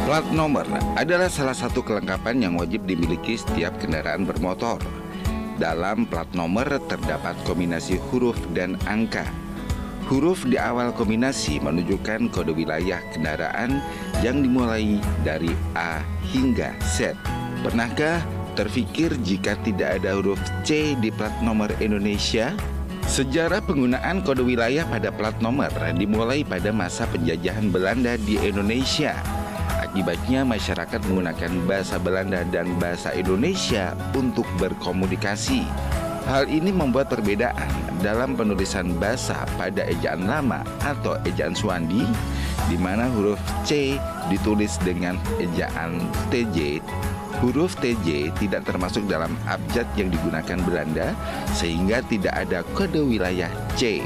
Plat nomor adalah salah satu kelengkapan yang wajib dimiliki setiap kendaraan bermotor. Dalam plat nomor terdapat kombinasi huruf dan angka. Huruf di awal kombinasi menunjukkan kode wilayah kendaraan yang dimulai dari A hingga Z. Pernahkah terfikir jika tidak ada huruf C di plat nomor Indonesia? Sejarah penggunaan kode wilayah pada plat nomor dimulai pada masa penjajahan Belanda di Indonesia. Akibatnya masyarakat menggunakan bahasa Belanda dan bahasa Indonesia untuk berkomunikasi. Hal ini membuat perbedaan dalam penulisan bahasa pada ejaan lama atau ejaan Swandi, di mana huruf C ditulis dengan ejaan TJ. Huruf TJ tidak termasuk dalam abjad yang digunakan Belanda, sehingga tidak ada kode wilayah C.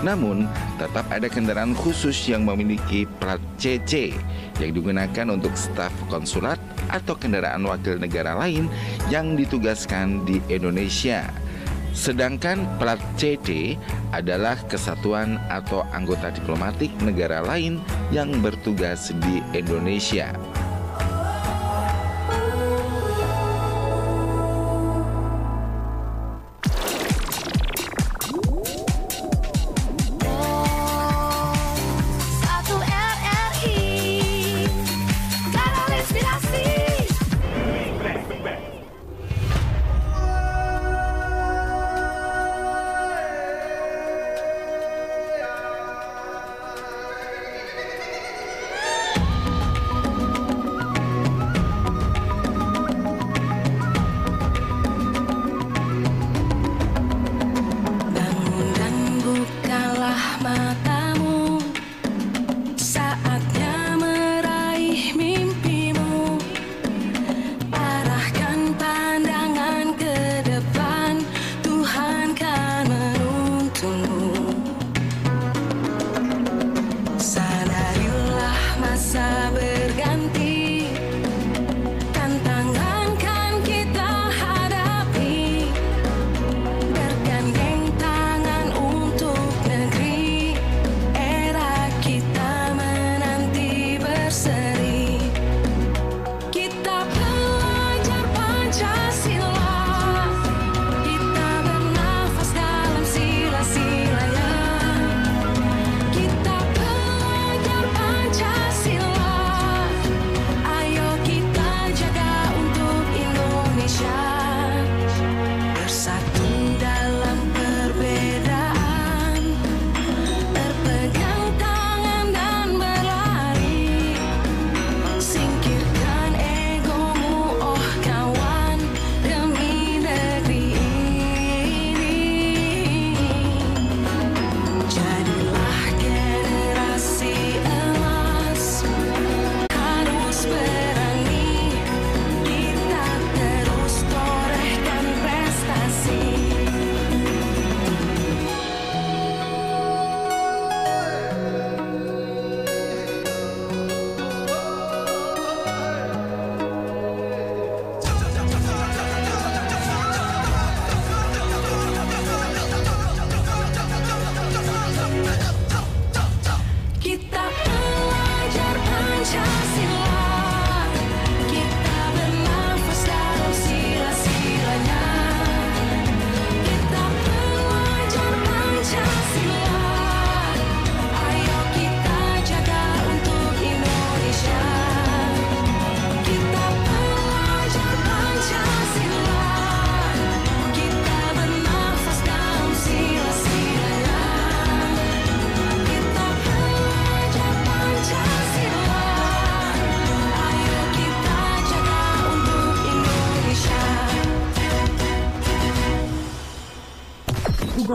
Namun, tetap ada kendaraan khusus yang memiliki plat CC yang digunakan untuk staf konsulat atau kendaraan wakil negara lain yang ditugaskan di Indonesia. Sedangkan plat CT adalah kesatuan atau anggota diplomatik negara lain yang bertugas di Indonesia.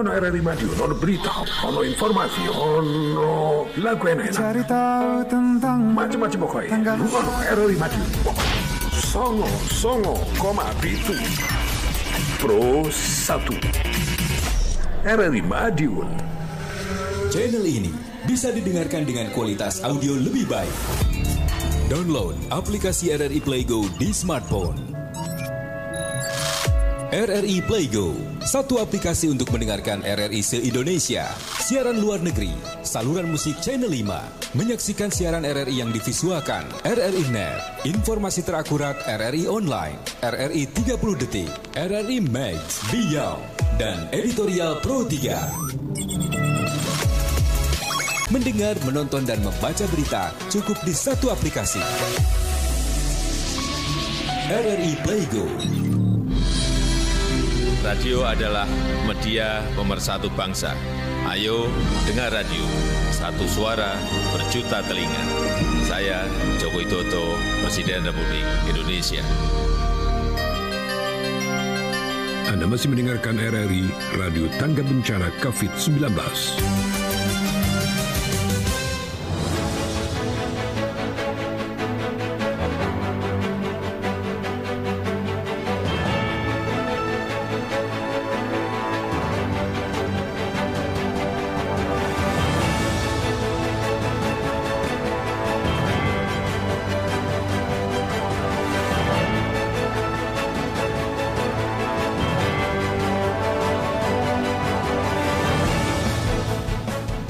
Ono RRI Madiun, ono berita, ono informasi, ono lagu enak. Cari tahu tentang macam-macam pokoknya. Ono RRI Madiun. Songo, bitu. Pro 1. RRI Madiun. Channel ini bisa didengarkan dengan kualitas audio lebih baik. Download aplikasi RRI Play Go di smartphone. RRI Play Go, satu aplikasi untuk mendengarkan RRI se-Indonesia, siaran luar negeri, saluran musik Channel 5. Menyaksikan siaran RRI yang divisualkan, RRI Net, informasi terakurat RRI Online, RRI 30 Detik, RRI Max, Beyond, dan editorial Pro 3. Mendengar, menonton, dan membaca berita cukup di satu aplikasi. RRI Playgo. Radio adalah media pemersatu bangsa. Ayo dengar radio, satu suara berjuta telinga. Saya Joko Widodo, Presiden Republik Indonesia. Anda masih mendengarkan RRI Radio Tangga Bencana COVID-19.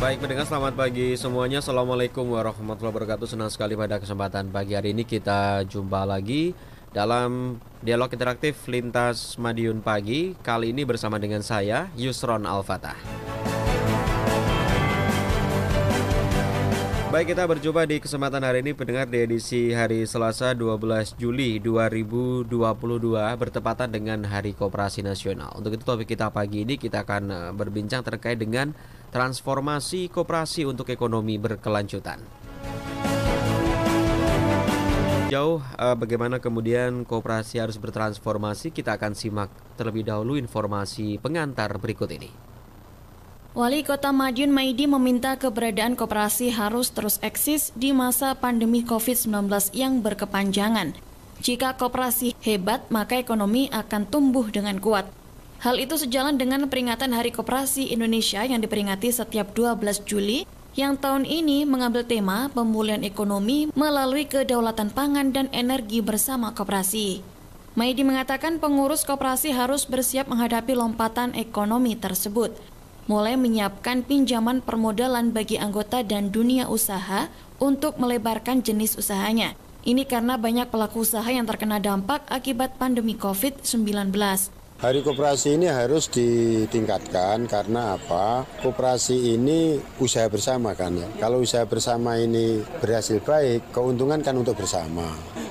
Baik pendengar, selamat pagi semuanya. Assalamualaikum warahmatullahi wabarakatuh. Senang sekali pada kesempatan pagi hari ini kita jumpa lagi dalam dialog interaktif Lintas Madiun Pagi. Kali ini bersama dengan saya, Yusron Al-Fatah. Baik, kita berjumpa di kesempatan hari ini pendengar di edisi hari Selasa 12 Juli 2022 bertepatan dengan Hari Koperasi Nasional. Untuk itu topik kita pagi ini kita akan berbincang terkait dengan transformasi koperasi untuk ekonomi berkelanjutan. Jauh bagaimana kemudian koperasi harus bertransformasi, kita akan simak terlebih dahulu informasi pengantar berikut ini. Wali Kota Madiun Maidi meminta keberadaan koperasi harus terus eksis di masa pandemi COVID-19 yang berkepanjangan. Jika koperasi hebat, maka ekonomi akan tumbuh dengan kuat. Hal itu sejalan dengan peringatan Hari Koperasi Indonesia yang diperingati setiap 12 Juli, yang tahun ini mengambil tema pemulihan ekonomi melalui kedaulatan pangan dan energi bersama koperasi. Maidi mengatakan pengurus koperasi harus bersiap menghadapi lompatan ekonomi tersebut, mulai menyiapkan pinjaman permodalan bagi anggota dan dunia usaha untuk melebarkan jenis usahanya. Ini karena banyak pelaku usaha yang terkena dampak akibat pandemi COVID-19. Hari koperasi ini harus ditingkatkan karena apa? Koperasi ini usaha bersama kan ya. Kalau usaha bersama ini berhasil baik, keuntungan kan untuk bersama.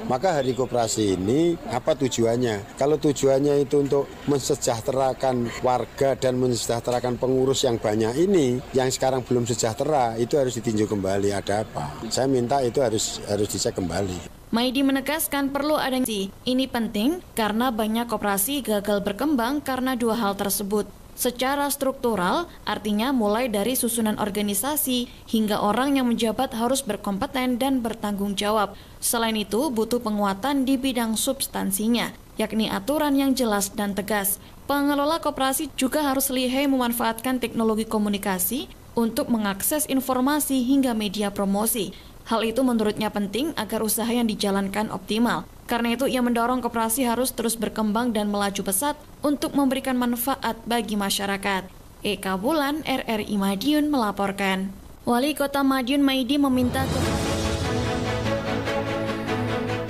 Maka hari koperasi ini apa tujuannya? Kalau tujuannya itu untuk mensejahterakan warga dan mensejahterakan pengurus yang banyak ini, yang sekarang belum sejahtera, itu harus ditinjau kembali ada apa. Saya minta itu harus dicek kembali. Maidi menegaskan perlu adanya ini penting karena banyak koperasi gagal berkembang karena dua hal tersebut. Secara struktural, artinya mulai dari susunan organisasi hingga orang yang menjabat harus berkompeten dan bertanggung jawab. Selain itu, butuh penguatan di bidang substansinya, yakni aturan yang jelas dan tegas. Pengelola koperasi juga harus lihai memanfaatkan teknologi komunikasi untuk mengakses informasi hingga media promosi. Hal itu menurutnya penting agar usaha yang dijalankan optimal. Karena itu ia mendorong koperasi harus terus berkembang dan melaju pesat untuk memberikan manfaat bagi masyarakat. Eka Bulan, RRI Madiun melaporkan. Wali Kota Madiun Maidi meminta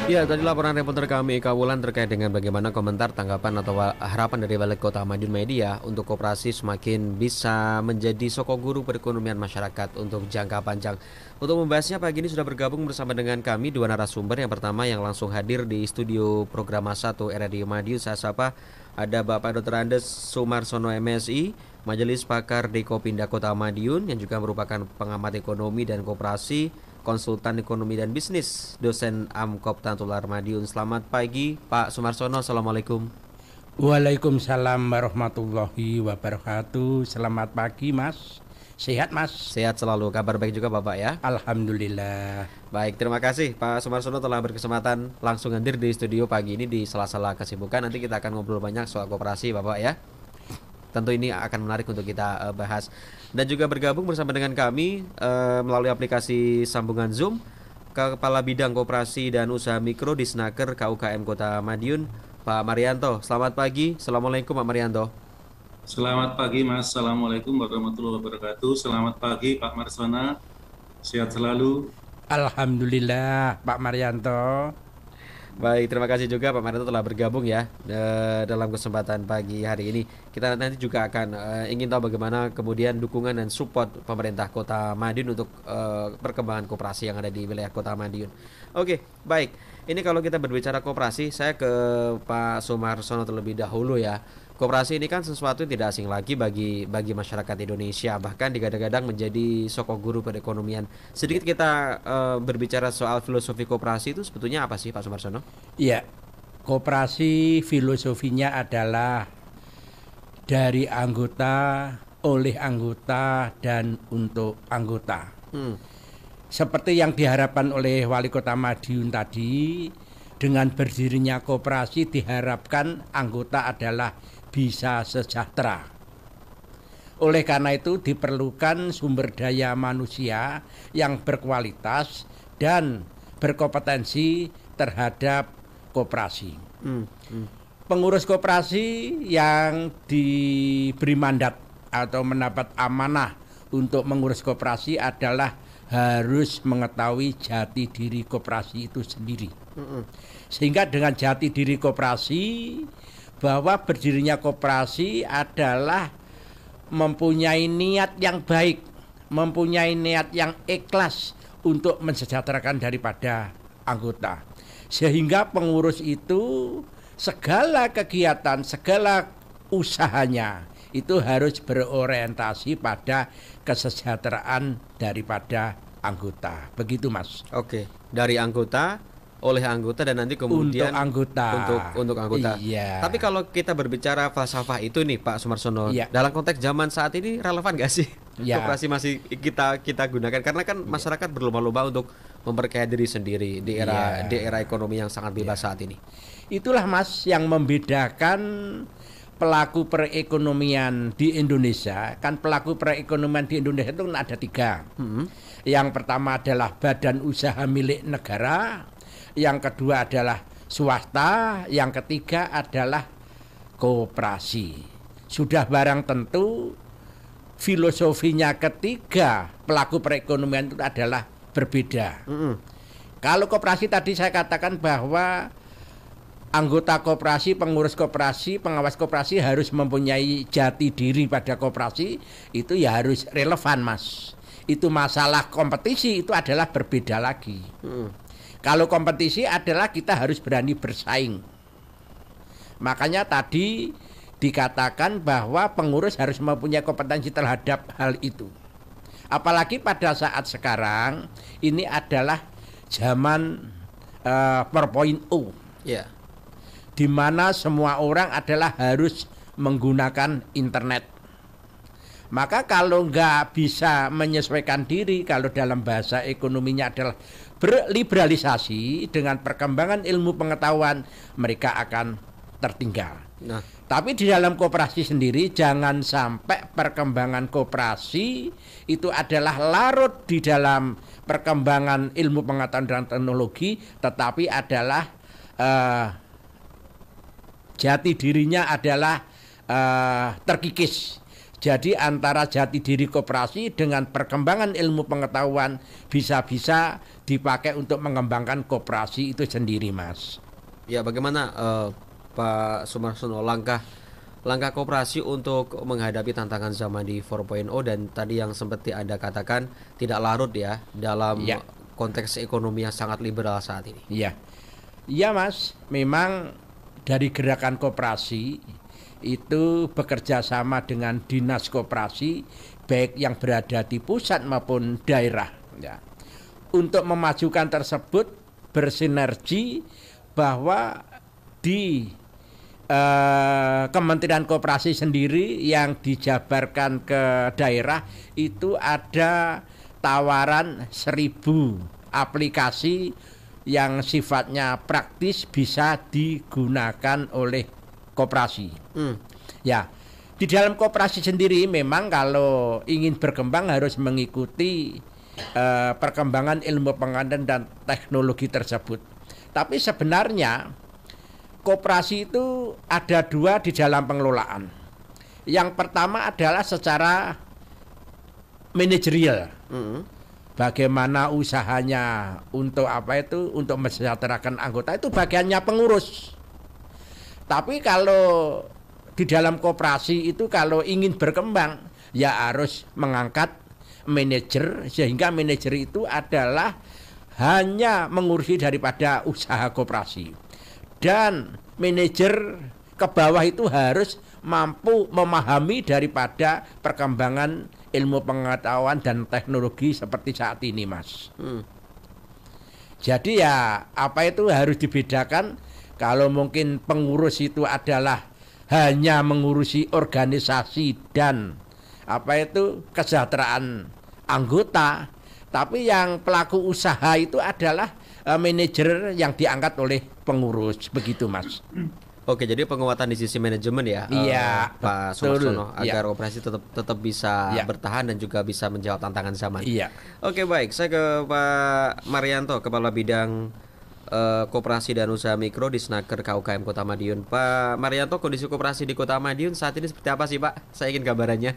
Ya, tadi laporan reporter kami Eka Wulan terkait dengan bagaimana komentar, tanggapan atau harapan dari Wali Kota Madiun Media untuk koperasi semakin bisa menjadi sokok guru perekonomian masyarakat untuk jangka panjang. Untuk membahasnya pagi ini sudah bergabung bersama dengan kami dua narasumber. Yang pertama yang langsung hadir di studio program 1 RRI Madiun, saya sapa ada Bapak Dr. Andes Sumarsono MSI, Majelis Pakar Dekopinda Kota Madiun yang juga merupakan pengamat ekonomi dan koperasi, konsultan ekonomi dan bisnis, dosen Amkop Tantular Madiun. Selamat pagi Pak Sumarsono, Assalamualaikum. Waalaikumsalam warahmatullahi wabarakatuh. Selamat pagi Mas. Sehat Mas? Sehat selalu, kabar baik juga Bapak ya? Alhamdulillah. Baik, terima kasih Pak Sumarsono telah berkesempatan langsung hadir di studio pagi ini di sela-sela kesibukan. Nanti kita akan ngobrol banyak soal koperasi Bapak ya. Tentu ini akan menarik untuk kita bahas. Dan juga bergabung bersama dengan kami melalui aplikasi sambungan Zoom Kepala Bidang Koperasi dan Usaha Mikro di Snaker KUKM Kota Madiun, Pak Marianto. Selamat pagi, Assalamualaikum Pak Marianto. Selamat pagi Mas, Assalamualaikum warahmatullahi wabarakatuh. Selamat pagi Pak Marsona, sehat selalu. Alhamdulillah Pak Marianto. Baik, terima kasih juga Pak Marianto telah bergabung ya dalam kesempatan pagi hari ini. Kita nanti juga akan ingin tahu bagaimana kemudian dukungan dan support pemerintah Kota Madiun untuk perkembangan koperasi yang ada di wilayah Kota Madiun. Oke, baik. Ini kalau kita berbicara koperasi, saya ke Pak Sumarsono terlebih dahulu ya. Koperasi ini kan sesuatu yang tidak asing lagi bagi masyarakat Indonesia, bahkan digadang-gadang menjadi sokok guru perekonomian. Sedikit kita berbicara soal filosofi koperasi itu sebetulnya apa sih Pak Sumarsono? Iya, koperasi filosofinya adalah dari anggota, oleh anggota, dan untuk anggota. Seperti yang diharapkan oleh Wali Kota Madiun tadi, dengan berdirinya koperasi diharapkan anggota adalah bisa sejahtera. Oleh karena itu diperlukan sumber daya manusia yang berkualitas dan berkompetensi terhadap koperasi. Pengurus koperasi yang diberi mandat atau mendapat amanah untuk mengurus koperasi adalah harus mengetahui jati diri koperasi itu sendiri. Sehingga dengan jati diri koperasi, bahwa berdirinya koperasi adalah mempunyai niat yang baik, mempunyai niat yang ikhlas untuk mensejahterakan daripada anggota. Sehingga pengurus itu segala kegiatan, segala usahanya itu harus berorientasi pada kesejahteraan daripada anggota. Begitu Mas. Oke, dari anggota, oleh anggota, dan nanti kemudian untuk anggota. Iya. Tapi kalau kita berbicara falsafah itu nih Pak Sumarsono, iya, dalam konteks zaman saat ini relevan gak sih? Iya. Koperasi masih kita gunakan karena kan masyarakat berlomba-lomba untuk memperkaya diri sendiri di era ekonomi yang sangat bebas saat ini. Itulah Mas yang membedakan pelaku perekonomian di Indonesia. Kan pelaku perekonomian di Indonesia itu ada 3. Yang pertama adalah badan usaha milik negara, yang kedua adalah swasta, yang ketiga adalah koperasi. Sudah barang tentu filosofinya ketiga pelaku perekonomian itu adalah berbeda. Kalau koperasi tadi saya katakan bahwa anggota koperasi, pengurus koperasi, pengawas koperasi harus mempunyai jati diri pada koperasi, itu ya harus relevan Mas. Itu masalah kompetisi itu adalah berbeda lagi. Kalau kompetisi adalah kita harus berani bersaing. Makanya tadi dikatakan bahwa pengurus harus mempunyai kompetensi terhadap hal itu. Apalagi pada saat sekarang ini adalah zaman 4.0. Ya. Di mana semua orang adalah harus menggunakan internet. Maka kalau nggak bisa menyesuaikan diri, kalau dalam bahasa ekonominya adalah berliberalisasi dengan perkembangan ilmu pengetahuan, mereka akan tertinggal. Nah, tapi di dalam koperasi sendiri jangan sampai perkembangan koperasi itu adalah larut di dalam perkembangan ilmu pengetahuan dan teknologi, tetapi adalah jati dirinya adalah terkikis. Jadi antara jati diri koperasi dengan perkembangan ilmu pengetahuan bisa-bisa dipakai untuk mengembangkan koperasi itu sendiri Mas. Ya, bagaimana Pak Sumarsono langkah koperasi untuk menghadapi tantangan zaman di 4.0 dan tadi yang sempat Anda katakan tidak larut ya dalam konteks ekonomi yang sangat liberal saat ini. Iya. Iya Mas, memang dari gerakan koperasi itu bekerja sama dengan dinas koperasi baik yang berada di pusat maupun daerah ya. Untuk memajukan tersebut bersinergi bahwa di Kementerian Koperasi sendiri yang dijabarkan ke daerah itu ada tawaran 1.000 aplikasi yang sifatnya praktis bisa digunakan oleh koperasi. Ya, di dalam koperasi sendiri memang kalau ingin berkembang harus mengikuti perkembangan ilmu pengetahuan dan teknologi tersebut. Tapi sebenarnya koperasi itu ada 2 di dalam pengelolaan. Yang pertama adalah secara manajerial. Bagaimana usahanya untuk untuk mesejahterakan anggota itu bagiannya pengurus. Tapi kalau di dalam koperasi itu kalau ingin berkembang ya harus mengangkat manajer, sehingga manajer itu adalah hanya mengurusi daripada usaha koperasi. Dan manajer ke bawah itu harus mampu memahami daripada perkembangan ilmu pengetahuan dan teknologi seperti saat ini, Mas. Jadi ya harus dibedakan. Kalau mungkin pengurus itu adalah hanya mengurusi organisasi dan kesejahteraan anggota, tapi yang pelaku usaha itu adalah manajer yang diangkat oleh pengurus, begitu, Mas. Oke, jadi penguatan di sisi manajemen ya, iya, Pak Sumarsono, agar operasi tetap bisa bertahan dan juga bisa menjawab tantangan zaman. Iya. Oke, baik, saya ke Pak Marianto, Kepala Bidang Koperasi dan Usaha Mikro di Snaker KUKM Kota Madiun. Pak Marianto, kondisi koperasi di Kota Madiun saat ini seperti apa sih, Pak? Saya ingin gambarannya.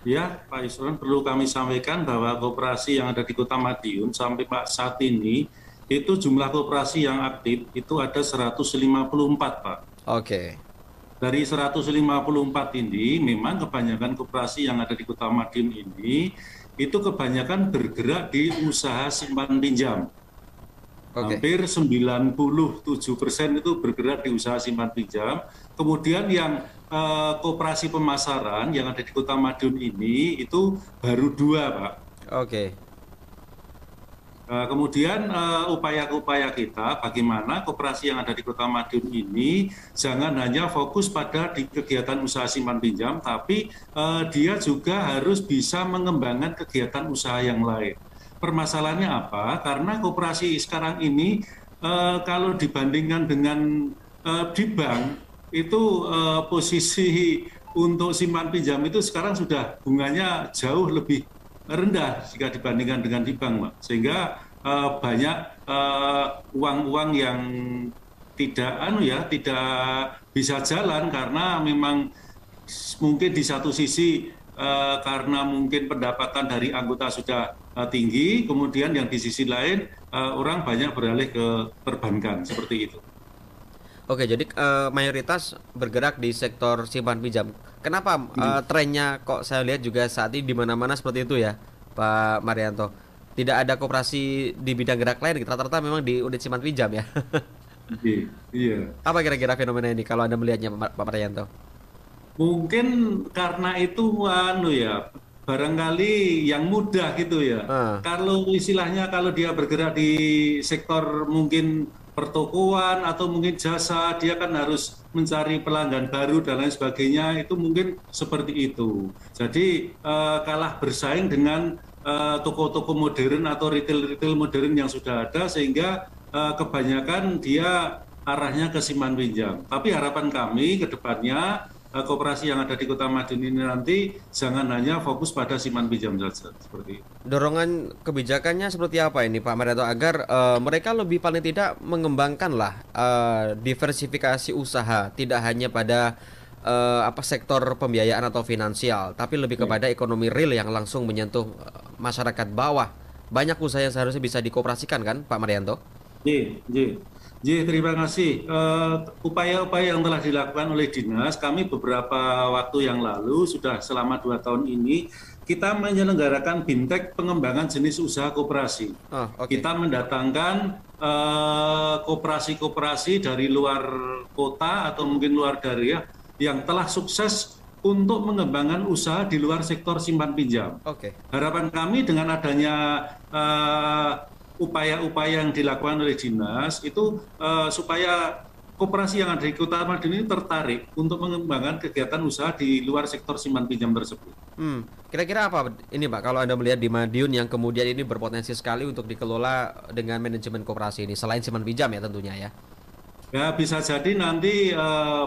Ya, Pak Isron, perlu kami sampaikan bahwa koperasi yang ada di Kota Madiun sampai saat ini itu jumlah koperasi yang aktif itu ada 154, Pak. Oke. Dari 154 ini memang kebanyakan koperasi yang ada di Kota Madiun ini itu kebanyakan bergerak di usaha simpan pinjam. Hampir 97% itu bergerak di usaha simpan pinjam. Kemudian yang koperasi pemasaran yang ada di Kota Madiun ini itu baru 2, Pak. Oke. Kemudian upaya-upaya kita bagaimana koperasi yang ada di Kota Madiun ini jangan hanya fokus pada di kegiatan usaha simpan pinjam, tapi dia juga harus bisa mengembangkan kegiatan usaha yang lain. Permasalahannya apa? Karena koperasi sekarang ini kalau dibandingkan dengan di bank itu posisi untuk simpan pinjam itu sekarang sudah bunganya jauh lebih rendah jika dibandingkan dengan di bank, Pak. Sehingga banyak uang-uang yang tidak bisa jalan karena memang mungkin di satu sisi karena mungkin pendapatan dari anggota sudah tinggi, kemudian yang di sisi lain orang banyak beralih ke perbankan seperti itu. Oke, jadi mayoritas bergerak di sektor simpan pinjam. Kenapa trennya kok saya lihat juga saat ini di mana-mana seperti itu ya, Pak Marianto? Tidak ada koperasi di bidang gerak lain, rata-rata memang di unit simpan pinjam ya. Iya. Apa kira-kira fenomena ini kalau Anda melihatnya, Pak Marianto? Mungkin karena itu barangkali yang mudah gitu ya. Kalau istilahnya kalau dia bergerak di sektor mungkin pertokoan atau mungkin jasa, dia kan harus mencari pelanggan baru dan lain sebagainya, itu mungkin seperti itu. Jadi kalah bersaing dengan toko-toko modern atau retail modern yang sudah ada, sehingga kebanyakan dia arahnya ke simpan pinjam. Tapi harapan kami ke depannya koperasi yang ada di Kota Madiun ini nanti jangan hanya fokus pada simpan pinjam saja, seperti itu. Dorongan kebijakannya seperti apa ini, Pak Marianto, agar mereka lebih paling tidak mengembangkanlah diversifikasi usaha, tidak hanya pada sektor pembiayaan atau finansial, tapi lebih kepada ekonomi real yang langsung menyentuh masyarakat bawah. Banyak usaha yang seharusnya bisa dikoperasikan kan, Pak Marianto? Iya, terima kasih. Upaya-upaya yang telah dilakukan oleh Dinas, kami beberapa waktu yang lalu, sudah selama 2 tahun ini, kita menyelenggarakan BIMTEK pengembangan jenis usaha koperasi. Kita mendatangkan koperasi-koperasi dari luar kota atau mungkin luar daerah yang telah sukses untuk mengembangkan usaha di luar sektor simpan pinjam. Harapan kami dengan adanya upaya-upaya yang dilakukan oleh Dinas itu supaya koperasi yang ada di Kota Madiun ini tertarik untuk mengembangkan kegiatan usaha di luar sektor simpan pinjam tersebut. Kira-kira apa ini, Pak, kalau Anda melihat di Madiun yang kemudian ini berpotensi sekali untuk dikelola dengan manajemen koperasi ini, selain simpan pinjam ya tentunya ya? Ya, bisa jadi nanti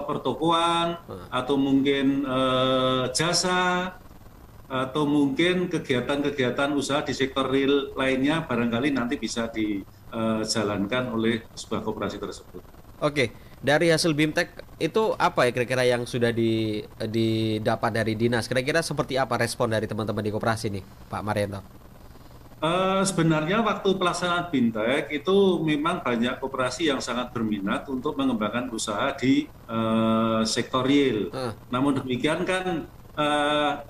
pertokoan atau mungkin jasa atau mungkin kegiatan-kegiatan usaha di sektor real lainnya barangkali nanti bisa dijalankan oleh sebuah koperasi tersebut. Oke, dari hasil BIMTEK itu apa ya kira-kira yang sudah didapat dari dinas? Kira-kira seperti apa respon dari teman-teman di koperasi nih, Pak Marianto? Sebenarnya waktu pelaksanaan BIMTEK itu memang banyak koperasi yang sangat berminat untuk mengembangkan usaha di sektor real. Namun demikian kan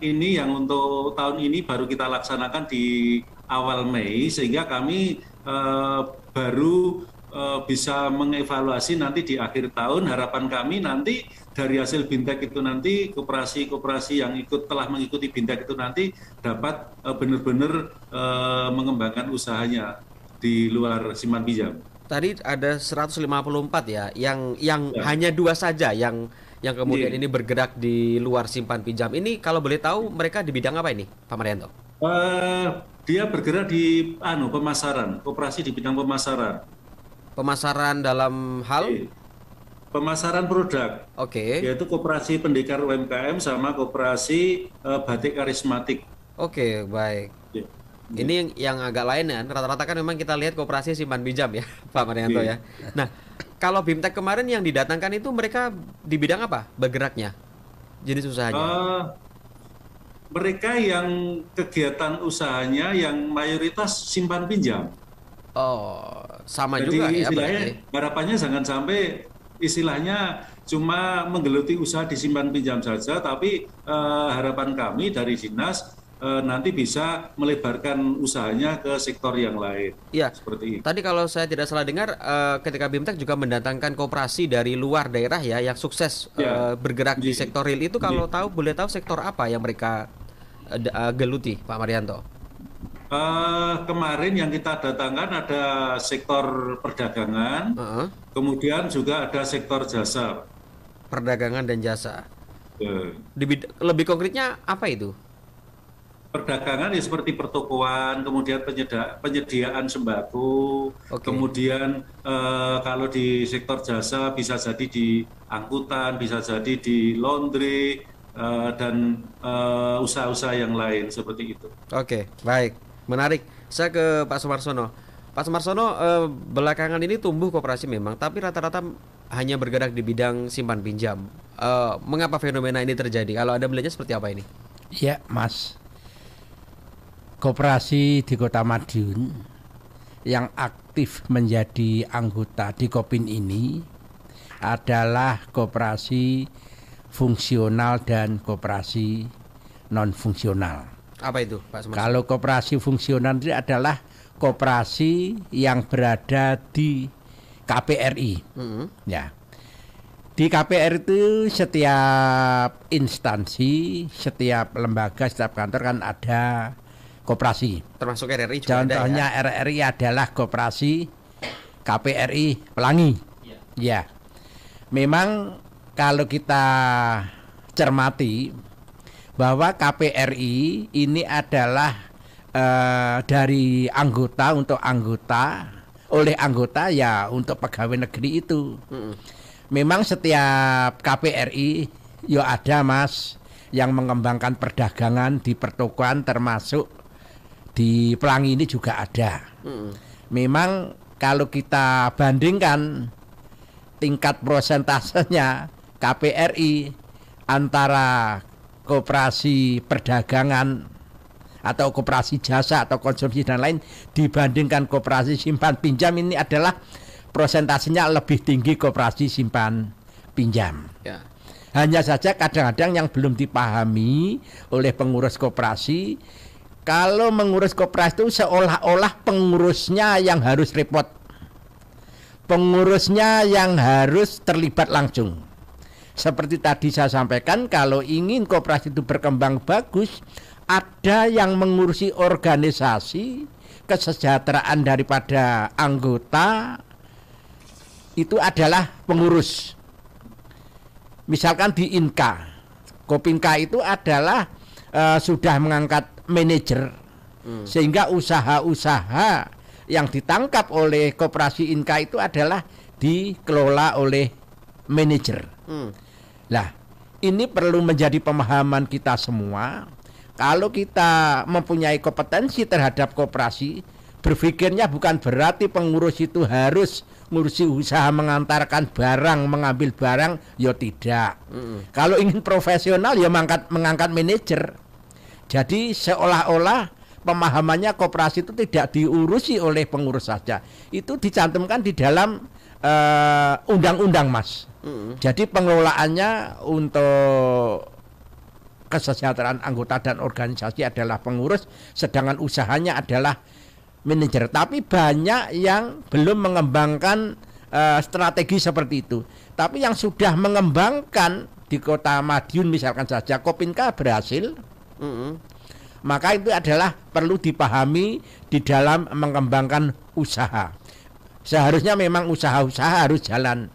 ini yang untuk tahun ini baru kita laksanakan di awal Mei, sehingga kami baru bisa mengevaluasi nanti di akhir tahun. Harapan kami nanti dari hasil BIMTEK itu nanti koperasi-koperasi yang telah mengikuti BIMTEK itu nanti dapat benar-benar mengembangkan usahanya di luar simpan pinjam. Tadi ada 154 ya, yang hanya 2 saja yang kemudian ini bergerak di luar simpan pinjam. Ini kalau boleh tahu mereka di bidang apa ini, Pak Marianto? Dia bergerak di pemasaran, koperasi di bidang pemasaran. Pemasaran dalam hal? Pemasaran produk. Oke. Yaitu koperasi pendekar UMKM sama koperasi batik karismatik. Oke, baik. Ya. Ini yang agak lain ya. Rata-rata kan memang kita lihat koperasi simpan pinjam ya, Pak Marianto ya. Nah, kalau BIMTEK kemarin yang didatangkan itu mereka di bidang apa bergeraknya? Jenis usahanya? Mereka yang kegiatan usahanya yang mayoritas simpan pinjam. Oh, sama jadi juga ya istilahnya, berarti. harapannya jangan sampai istilahnya cuma menggeluti usaha disimpan pinjam saja, tapi harapan kami dari dinas nanti bisa melebarkan usahanya ke sektor yang lain. Iya. Seperti itu. Tadi kalau saya tidak salah dengar, ketika BIMTEK juga mendatangkan koperasi dari luar daerah ya, yang sukses bergerak di sektor real itu. Kalau boleh tahu sektor apa yang mereka geluti, Pak Marianto? Kemarin yang kita datangkan ada sektor perdagangan, kemudian juga ada sektor jasa. Perdagangan dan jasa. Lebih konkretnya apa itu? Perdagangan ya seperti pertokoan, kemudian penyediaan sembako, kemudian kalau di sektor jasa bisa jadi di angkutan, bisa jadi di laundry, dan usaha-usaha yang lain seperti itu. Oke, baik. Menarik. Saya ke Pak Sumarsono. Pak Sumarsono, belakangan ini tumbuh koperasi memang, tapi rata-rata hanya bergerak di bidang simpan pinjam. Mengapa fenomena ini terjadi? Kalau Anda melihatnya seperti apa ini? Ya, Mas. Koperasi di Kota Madiun yang aktif menjadi anggota di Kopin ini adalah koperasi fungsional dan koperasi non-fungsional. Apa itu, Pak Sumarsono? Kalau koperasi fungsional itu adalah koperasi yang berada di KPRI. Ya. Di KPRI itu setiap instansi, setiap lembaga, setiap kantor kan ada koperasi. Termasuk RRI juga. Contohnya ada, ya? RRI adalah koperasi KPRI Pelangi. Ya. Memang kalau kita cermati bahwa KPRI ini adalah dari anggota untuk anggota, oleh anggota ya untuk pegawai negeri itu. Memang setiap KPRI ya ada, Mas, yang mengembangkan perdagangan di pertokoan, termasuk di Pelangi ini juga ada. Memang kalau kita bandingkan tingkat prosentasenya KPRI antara koperasi perdagangan atau koperasi jasa atau konsumsi dan lain dibandingkan koperasi simpan pinjam, ini adalah prosentasenya lebih tinggi koperasi simpan pinjam. Ya. Hanya saja kadang-kadang yang belum dipahami oleh pengurus koperasi, kalau mengurus koperasi itu seolah-olah pengurusnya yang harus repot, pengurusnya yang harus terlibat langsung. Seperti tadi saya sampaikan, kalau ingin koperasi itu berkembang bagus, ada yang mengurusi organisasi, kesejahteraan daripada anggota, itu adalah pengurus. Misalkan di INKA, Kopinka itu adalah sudah mengangkat manajer, sehingga usaha-usaha yang ditangkap oleh koperasi INKA itu adalah dikelola oleh manajer. Nah, ini perlu menjadi pemahaman kita semua. Kalau kita mempunyai kompetensi terhadap koperasi, berpikirnya bukan berarti pengurus itu harus ngurusi usaha, mengantarkan barang, mengambil barang, ya tidak. Kalau ingin profesional ya mengangkat manajer. Jadi seolah-olah pemahamannya koperasi itu tidak diurusi oleh pengurus saja. Itu dicantumkan di dalam undang-undang, Mas. Jadi pengelolaannya untuk kesejahteraan anggota dan organisasi adalah pengurus, sedangkan usahanya adalah manajer. Tapi banyak yang belum mengembangkan strategi seperti itu. Tapi yang sudah mengembangkan di Kota Madiun misalkan saja Kopinka berhasil, maka itu adalah perlu dipahami di dalam mengembangkan usaha. Seharusnya memang usaha-usaha harus jalan.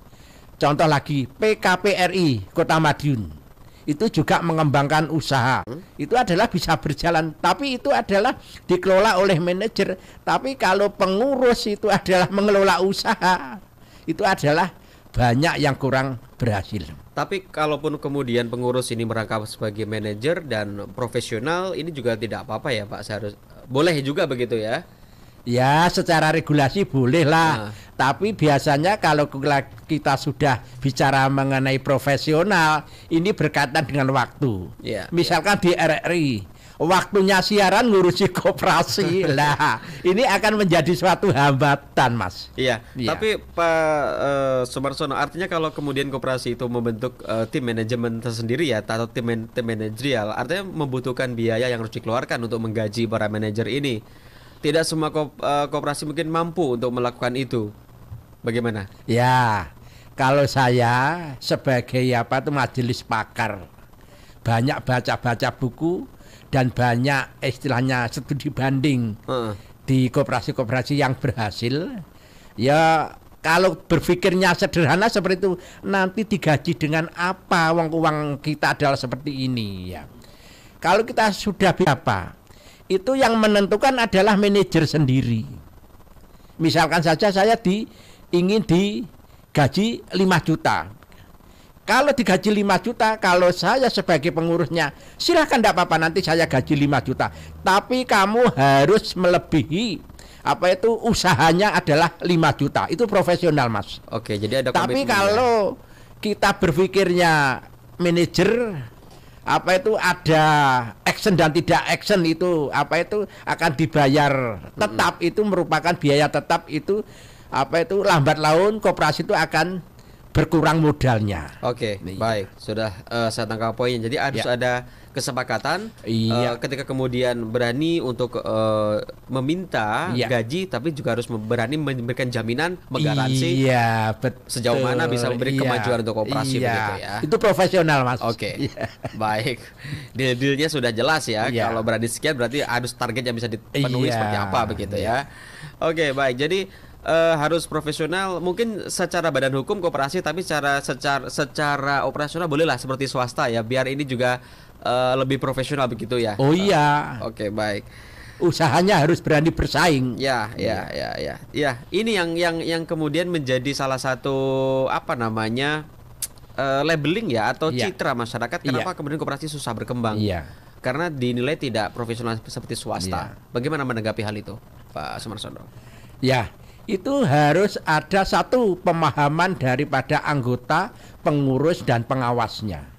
Contoh lagi PKPRI Kota Madiun itu juga mengembangkan usaha. Itu adalah bisa berjalan, tapi itu adalah dikelola oleh manajer. Tapi kalau pengurus itu adalah mengelola usaha, itu adalah banyak yang kurang berhasil. Tapi kalaupun kemudian pengurus ini merangkap sebagai manajer dan profesional, ini juga tidak apa-apa ya Pak? Boleh juga begitu ya? Ya, secara regulasi bolehlah. Tapi biasanya kalau kita sudah bicara mengenai profesional, ini berkaitan dengan waktu. Misalkan di RRI, waktunya siaran ngurusi koperasi lah, ini akan menjadi suatu hambatan, Mas. Iya. Tapi Pak Sumarsono, artinya kalau kemudian koperasi itu membentuk tim manajemen tersendiri ya, atau tim manajerial, artinya membutuhkan biaya yang harus dikeluarkan untuk menggaji para manajer ini. Tidak semua koperasi mungkin mampu untuk melakukan itu. Bagaimana? Ya, kalau saya sebagai majelis pakar, banyak baca-baca buku dan banyak istilahnya studi banding di koperasi-koperasi yang berhasil. Ya, kalau berpikirnya sederhana seperti itu, nanti digaji dengan apa? Uang kita adalah seperti ini ya. Kalau kita sudah berapa, itu yang menentukan adalah manajer sendiri. Misalkan saja saya ingin digaji 5 juta. Kalau digaji 5 juta, kalau saya sebagai pengurusnya, silahkan tidak apa-apa, nanti saya gaji 5 juta. Tapi kamu harus melebihi usahanya adalah 5 juta. Itu profesional, Mas. Oke, jadi ada tapi kalau kita berpikirnya manajer, ada action dan tidak action, itu akan dibayar tetap, itu merupakan biaya tetap, itu lambat laun koperasi itu akan berkurang modalnya. Oke, baik, sudah saya tangkap poinnya. Jadi harus ada kesepakatan ketika kemudian berani untuk meminta gaji, tapi juga harus berani memberikan jaminan, menggaransi sejauh mana bisa memberi kemajuan untuk koperasi begitu ya. Itu profesional, Mas. Oke. Baik. Deal-dealnya sudah jelas ya. Kalau berani sekian berarti harus target yang bisa dipenuhi seperti apa begitu ya. Oke, baik. Jadi harus profesional, mungkin secara badan hukum koperasi, tapi secara operasional bolehlah seperti swasta ya, biar ini juga lebih profesional begitu ya. Oh iya. Oke, baik. Usahanya harus berani bersaing. Ya. Ini yang kemudian menjadi salah satu labeling ya, atau citra masyarakat. Kenapa kemudian koperasi susah berkembang? Karena dinilai tidak profesional seperti swasta. Bagaimana menanggapi hal itu, Pak Sumarsono? Ya, itu harus ada satu pemahaman daripada anggota, pengurus, dan pengawasnya.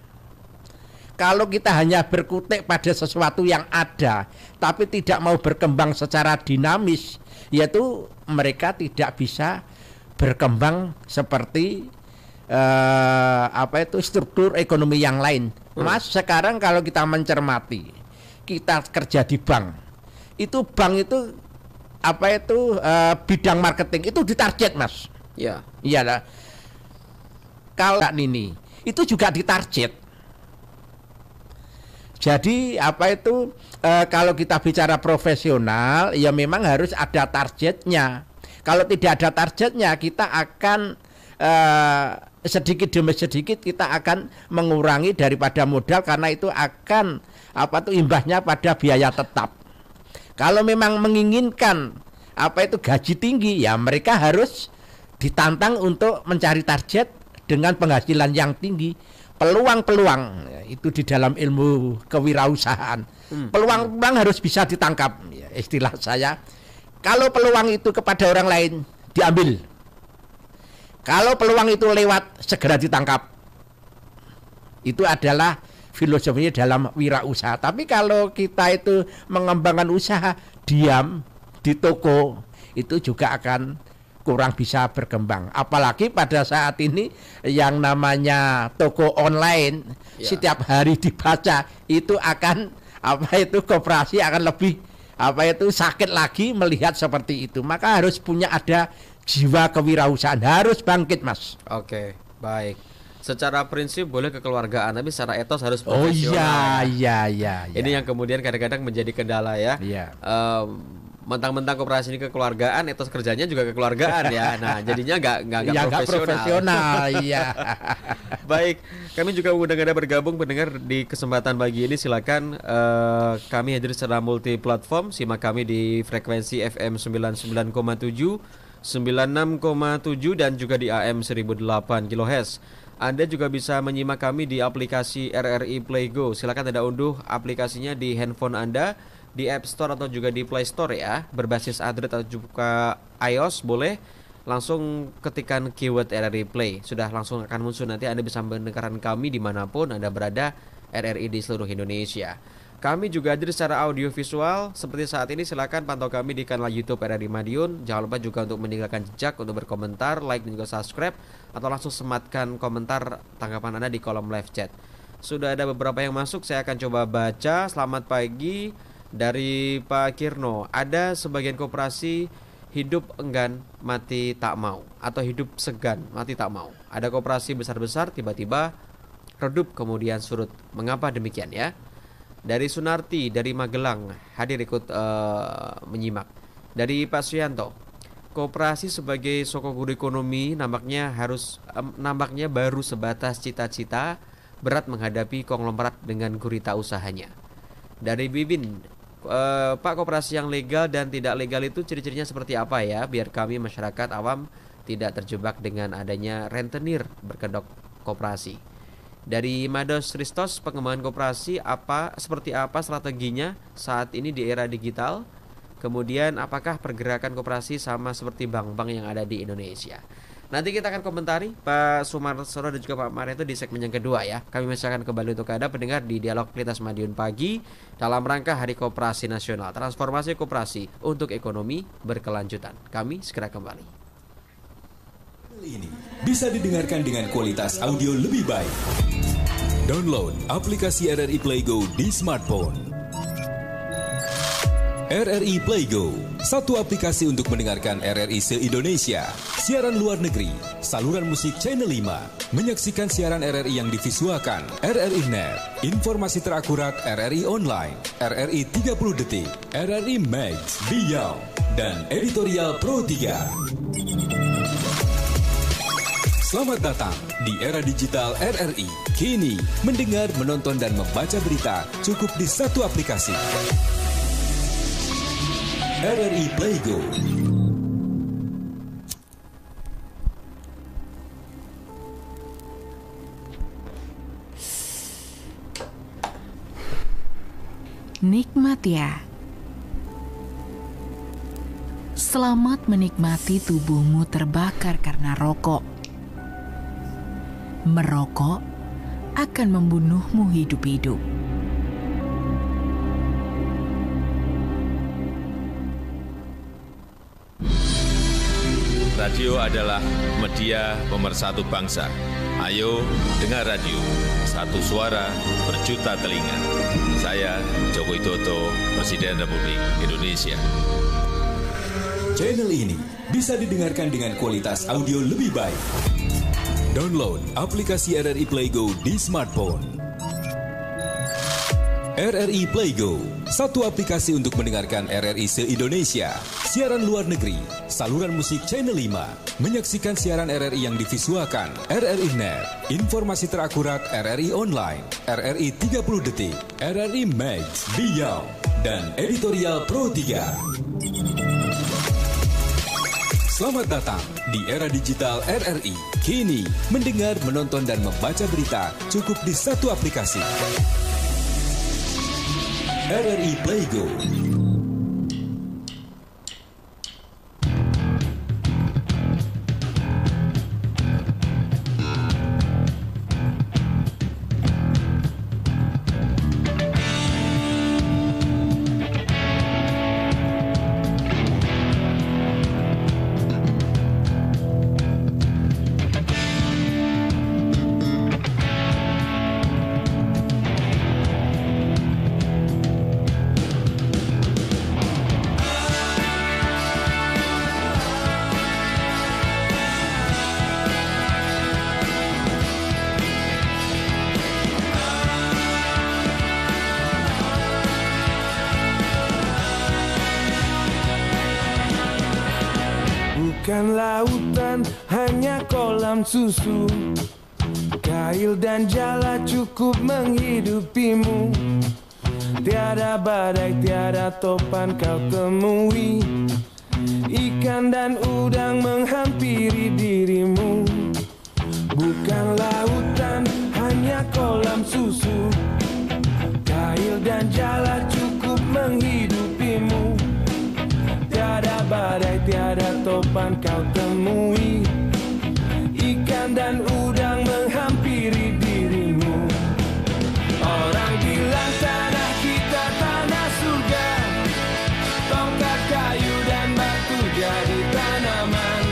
Kalau kita hanya berkutik pada sesuatu yang ada, tapi tidak mau berkembang secara dinamis, yaitu mereka tidak bisa berkembang seperti struktur ekonomi yang lain. Mas, sekarang kalau kita mencermati, kita kerja di bank itu bidang marketing itu ditarget, Mas. Iyalah. Kalau ini itu juga ditarget. Jadi kalau kita bicara profesional, ya memang harus ada targetnya. Kalau tidak ada targetnya, kita akan sedikit demi sedikit kita akan mengurangi daripada modal, karena itu akan imbasnya pada biaya tetap. Kalau memang menginginkan gaji tinggi, ya mereka harus ditantang untuk mencari target dengan penghasilan yang tinggi. Peluang-peluang itu di dalam ilmu kewirausahaan. Peluang-peluang harus bisa ditangkap. Istilah saya, Kalau peluang itu kepada orang lain, diambil. Kalau peluang itu lewat, segera ditangkap. Itu adalah filosofinya dalam wirausaha. Tapi kalau kita itu mengembangkan usaha, diam di toko, itu juga akan kurang bisa berkembang. Apalagi pada saat ini yang namanya toko online setiap hari dibaca, itu akan koperasi akan lebih sakit lagi melihat seperti itu. Maka harus punya ada jiwa kewirausahaan, harus bangkit, Mas. Oke, baik. Secara prinsip boleh kekeluargaan, tapi secara etos harus profesional. Oh iya. Ini yang kemudian kadang-kadang menjadi kendala ya. Iya. Mentang-mentang koperasi ini kekeluargaan, etos kerjanya juga kekeluargaan ya. Nah, jadinya nggak profesional. Iya. Baik, kami juga undang Anda bergabung mendengar di kesempatan pagi ini. Silakan, kami hadir secara multi platform. Simak kami di frekuensi FM 99,7, 96,7 dan juga di AM 1008 kHz. Anda juga bisa menyimak kami di aplikasi RRI Play Go. Silakan Anda unduh aplikasinya di handphone Anda, di App Store atau juga di Play Store ya, berbasis Android atau juga iOS boleh. Langsung ketikkan keyword RRI Play, sudah langsung akan muncul. Nanti Anda bisa mendengarkan kami dimanapun Anda berada, RRI di seluruh Indonesia. Kami juga hadir secara audio visual seperti saat ini. Silakan pantau kami di kanal YouTube RRI Madiun. Jangan lupa juga untuk meninggalkan jejak, untuk berkomentar, like dan juga subscribe, atau langsung sematkan komentar tanggapan Anda di kolom live chat. Sudah ada beberapa yang masuk, saya akan coba baca. Selamat pagi dari Pak Kirno. Ada sebagian koperasi hidup enggan mati tak mau, atau hidup segan mati tak mau. Ada koperasi besar-besar tiba-tiba redup kemudian surut. Mengapa demikian ya? Dari Sunarti dari Magelang hadir ikut menyimak. Dari Pak Suyanto, koperasi sebagai sokoguru ekonomi nampaknya baru sebatas cita-cita, berat menghadapi konglomerat dengan gurita usahanya. Dari Bibin, Pak, koperasi yang legal dan tidak legal itu ciri-cirinya seperti apa ya, biar kami masyarakat awam tidak terjebak dengan adanya rentenir berkedok koperasi. Dari Mados Ristos, pengembangan koperasi seperti apa strateginya saat ini di era digital? Kemudian apakah pergerakan koperasi sama seperti bank-bank yang ada di Indonesia? Nanti kita akan komentari Pak Sumarsono dan juga Pak Marito di segmen yang kedua ya. Kami masih akan kembali untuk Anda pendengar di Dialog Lintas Madiun Pagi dalam rangka Hari Koperasi Nasional, transformasi koperasi untuk ekonomi berkelanjutan. Kami segera kembali. Ini bisa didengarkan dengan kualitas audio lebih baik. Download aplikasi RRI Play Go di smartphone. RRI Play Go, satu aplikasi untuk mendengarkan RRI se-Indonesia, siaran luar negeri, saluran musik Channel 5, menyaksikan siaran RRI yang divisualkan, RRI Net, informasi terakurat RRI Online, RRI 30 Detik, RRI Max, Beyond, dan editorial Pro 3. Selamat datang di era digital RRI. Kini, mendengar, menonton, dan membaca berita cukup di satu aplikasi. RRI Play Go. Nikmat ya. Selamat menikmati tubuhmu terbakar karena rokok. Merokok akan membunuhmu hidup-hidup. Radio adalah media pemersatu bangsa. Ayo dengar radio, satu suara berjuta telinga. Saya Joko Widodo, Presiden Republik Indonesia. Channel ini bisa didengarkan dengan kualitas audio lebih baik. Download aplikasi RRI Play Go di smartphone. RRI Play Go, satu aplikasi untuk mendengarkan RRI se-Indonesia, siaran luar negeri, saluran musik Channel 5, menyaksikan siaran RRI yang divisualkan, RRI Net, informasi terakurat RRI Online, RRI 30 Detik, RRI Max, Beyond, dan editorial Pro 3. Selamat datang di era digital RRI. Kini, mendengar, menonton, dan membaca berita cukup di satu aplikasi. RRI Play Go. Bukan lautan, hanya kolam susu. Kail dan jala cukup menghidupimu. Tiada badai, tiada topan kau temui. Ikan dan udang menghampiri dirimu. Bukan lautan, hanya kolam susu. Kail dan jala cukup menghidupimu. Tiada badai, tiada topan kau temui. Ikan dan udang menghampiri dirimu. Orang bilang tanah kita tanah surga. Tongkat kayu dan batu jadi tanaman.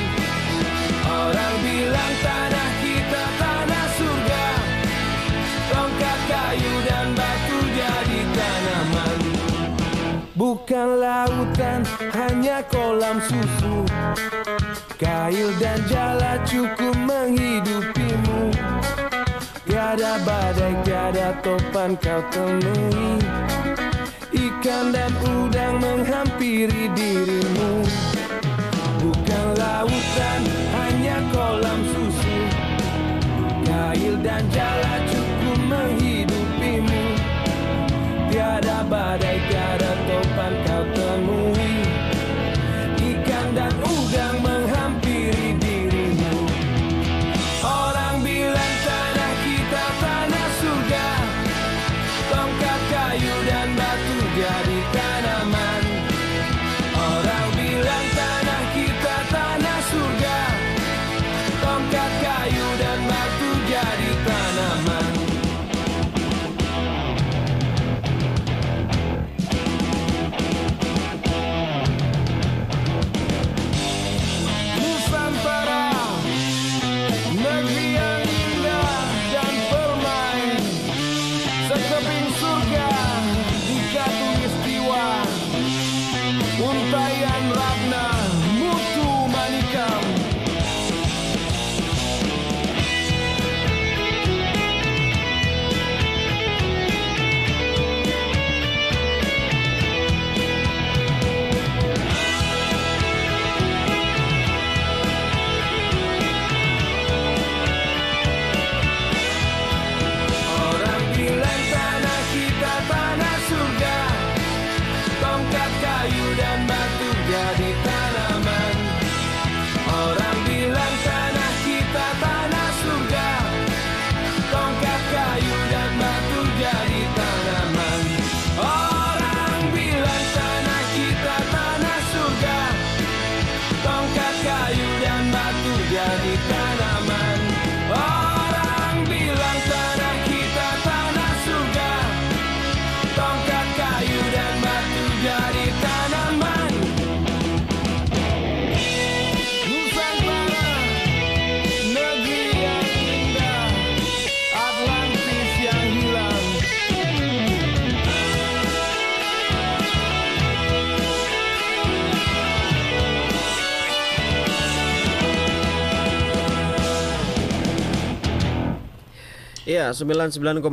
Orang bilang tanah kita tanah surga. Tongkat kayu dan batu jadi tanaman. Bukan lautan, hanya kolam susu. Kail dan jala cukup menghidupimu. Tiada badai, tiada topan kau temui. Ikan dan udang menghampiri dirimu. Bukan lautan, hanya kolam susu. Kail dan jala cukup menghidupimu. Tiada badai, tiada topan kau temui. Ikan dan udang menghampiri dirimu. Orang bilang tanah kita tanah surga. Tongkat kayu dan batu jadi tanaman. Orang bilang tanah kita tanah surga. Tongkat kayu dan batu jadi tanaman. Nusantara, negeri yang indah dan permai. Sekeping surga di Katulistiwa. Untayan Ratna Mutu Manikam. Orang bilang tanah kita tanah surga. Tongkat kayu dan batu jadi tanaman. Orang bilang tanah kita tanah surga. Tongkat kayu dan batu jadi tanaman. Orang bilang tanah kita tanah surga. Tongkat kayu dan batu jadi tanaman. Orang bilang tanah kita tanah surga. Tongkat kayu dan batu jadi tanaman. Nusantara, negeri yang indah, Atlantis yang hilang. Ya, 99,71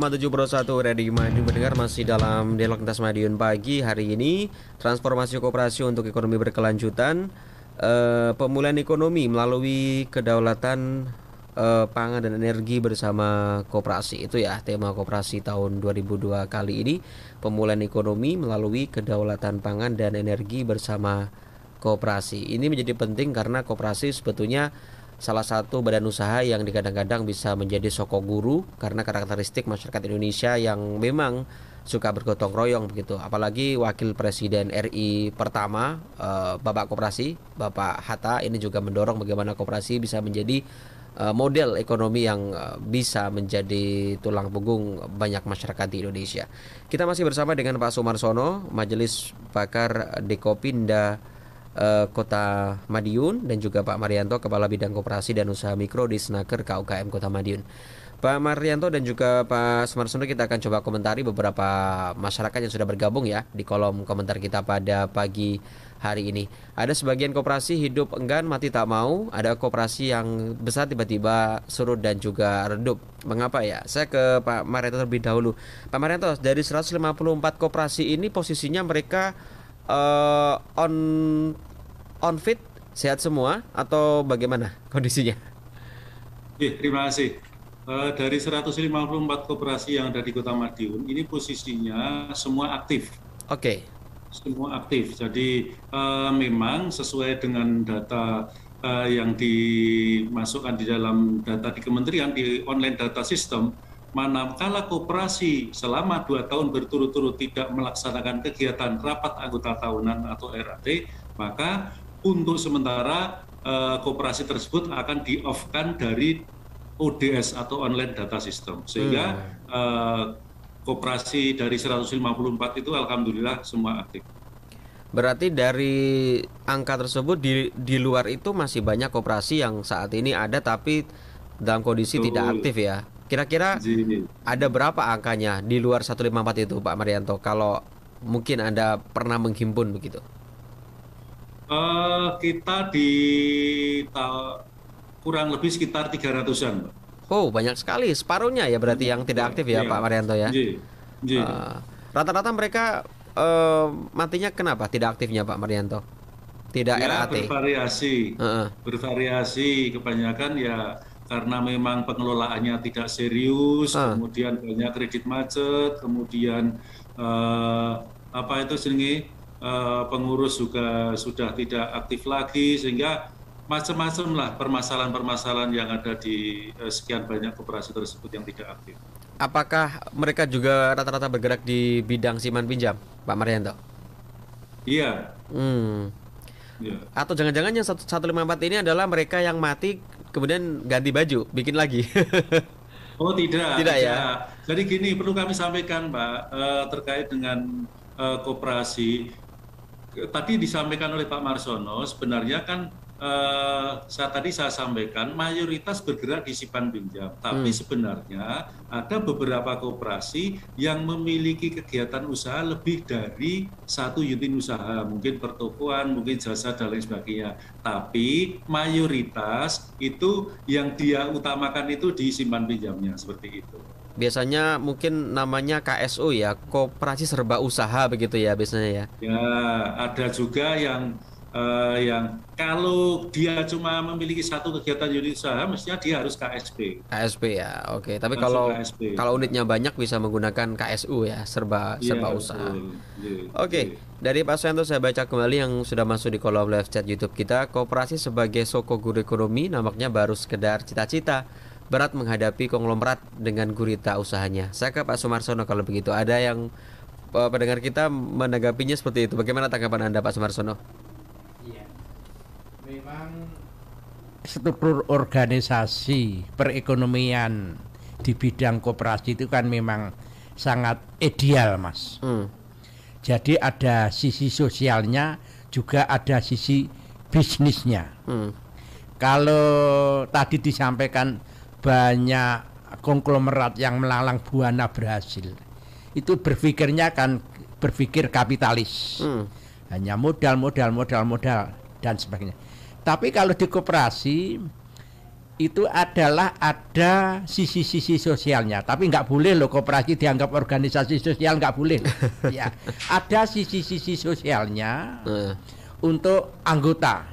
Radio Madiun mendengar masih dalam dialog lintas Madiun pagi hari ini. Transformasi koperasi untuk ekonomi berkelanjutan, pemulihan ekonomi melalui kedaulatan pangan dan energi bersama koperasi. Itu ya tema koperasi tahun 2002 kali ini, pemulihan ekonomi melalui kedaulatan pangan dan energi bersama koperasi. Ini menjadi penting karena koperasi sebetulnya salah satu badan usaha yang kadang-kadang bisa menjadi sokoguru karena karakteristik masyarakat Indonesia yang memang suka bergotong royong begitu. Apalagi Wakil Presiden RI pertama, Bapak Koperasi, Bapak Hatta, ini juga mendorong bagaimana koperasi bisa menjadi model ekonomi yang bisa menjadi tulang punggung banyak masyarakat di Indonesia. Kita masih bersama dengan Pak Sumarsono, Majelis Pakar Dekopinda Kota Madiun, dan juga Pak Marianto, Kepala Bidang Koperasi dan Usaha Mikro di Snaker KUKM Kota Madiun. Pak Marianto dan juga Pak Sumarsono, kita akan coba komentari beberapa masyarakat yang sudah bergabung ya di kolom komentar kita pada pagi hari ini. Ada sebagian koperasi hidup enggan mati tak mau, ada koperasi yang besar tiba-tiba surut dan juga redup. Mengapa ya? Saya ke Pak Marianto terlebih dahulu. Pak Marianto, dari 154 koperasi ini posisinya mereka on fit Sehat semua atau bagaimana kondisinya? Terima kasih. Dari 154 koperasi yang ada di Kota Madiun, ini posisinya semua aktif. Oke. Semua aktif. Jadi memang sesuai dengan data yang dimasukkan di dalam data di Kementerian, di online data system, manakala koperasi selama 2 tahun berturut-turut tidak melaksanakan kegiatan rapat anggota tahunan atau RAT, maka untuk sementara koperasi tersebut akan di-off-kan dari ODS atau online data system. Sehingga koperasi dari 154 itu alhamdulillah semua aktif. Berarti dari angka tersebut di luar itu masih banyak koperasi yang saat ini ada tapi dalam kondisi tidak aktif ya. Kira-kira ada berapa angkanya di luar 154 itu Pak Marianto, kalau mungkin Anda pernah menghimpun begitu? Kita kurang lebih sekitar 300-an. Oh, banyak sekali, separuhnya ya berarti yang tidak aktif ya Pak Marianto ya. Rata-rata mereka matinya kenapa tidak aktifnya Pak Marianto? Tidak RAT? Bervariasi, kebanyakan ya karena memang pengelolaannya tidak serius, kemudian banyak kredit macet, kemudian pengurus juga sudah tidak aktif lagi, sehingga macam-macam lah permasalahan-permasalahan yang ada di sekian banyak koperasi tersebut yang tidak aktif. Apakah mereka juga rata-rata bergerak di bidang simpan pinjam, Pak Marianto? Iya. Atau jangan-jangan yang 154 ini adalah mereka yang mati kemudian ganti baju, bikin lagi? Oh tidak ya. Jadi gini, perlu kami sampaikan Pak, terkait dengan koperasi. Tadi disampaikan oleh Pak Marsono, sebenarnya kan saya sampaikan mayoritas bergerak di simpan pinjam, tapi sebenarnya ada beberapa koperasi yang memiliki kegiatan usaha lebih dari 1 unit usaha, mungkin pertokoan, mungkin jasa dan lain sebagainya. Tapi mayoritas itu yang dia utamakan itu di simpan pinjamnya, seperti itu. Biasanya mungkin namanya KSU ya, koperasi serba usaha begitu ya biasanya ya. Ya, ada juga yang kalau dia cuma memiliki 1 kegiatan unit usaha, mestinya dia harus KSP. KSP ya, oke. Tapi kalau unitnya banyak bisa menggunakan KSU ya, serba usaha. Oke. Dari Pak Suyanto saya baca kembali yang sudah masuk di kolom live chat YouTube kita. Koperasi sebagai soko guru ekonomi nampaknya baru sekedar cita-cita, berat menghadapi konglomerat dengan gurita usahanya. Saya ke Pak Sumarsono kalau begitu. Ada yang pendengar kita menanggapinya seperti itu. Bagaimana tanggapan Anda Pak Sumarsono? Memang struktur organisasi perekonomian di bidang koperasi itu kan memang sangat ideal, Mas. Jadi ada sisi sosialnya, juga ada sisi bisnisnya. Kalau tadi disampaikan banyak konglomerat yang melalang buana berhasil, itu berpikirnya kan berpikir kapitalis, hanya modal dan sebagainya. Tapi kalau di koperasi itu ada sisi-sisi sosialnya. Tapi nggak boleh loh koperasi dianggap organisasi sosial, nggak boleh. Ya, ada sisi-sisi sosialnya untuk anggota.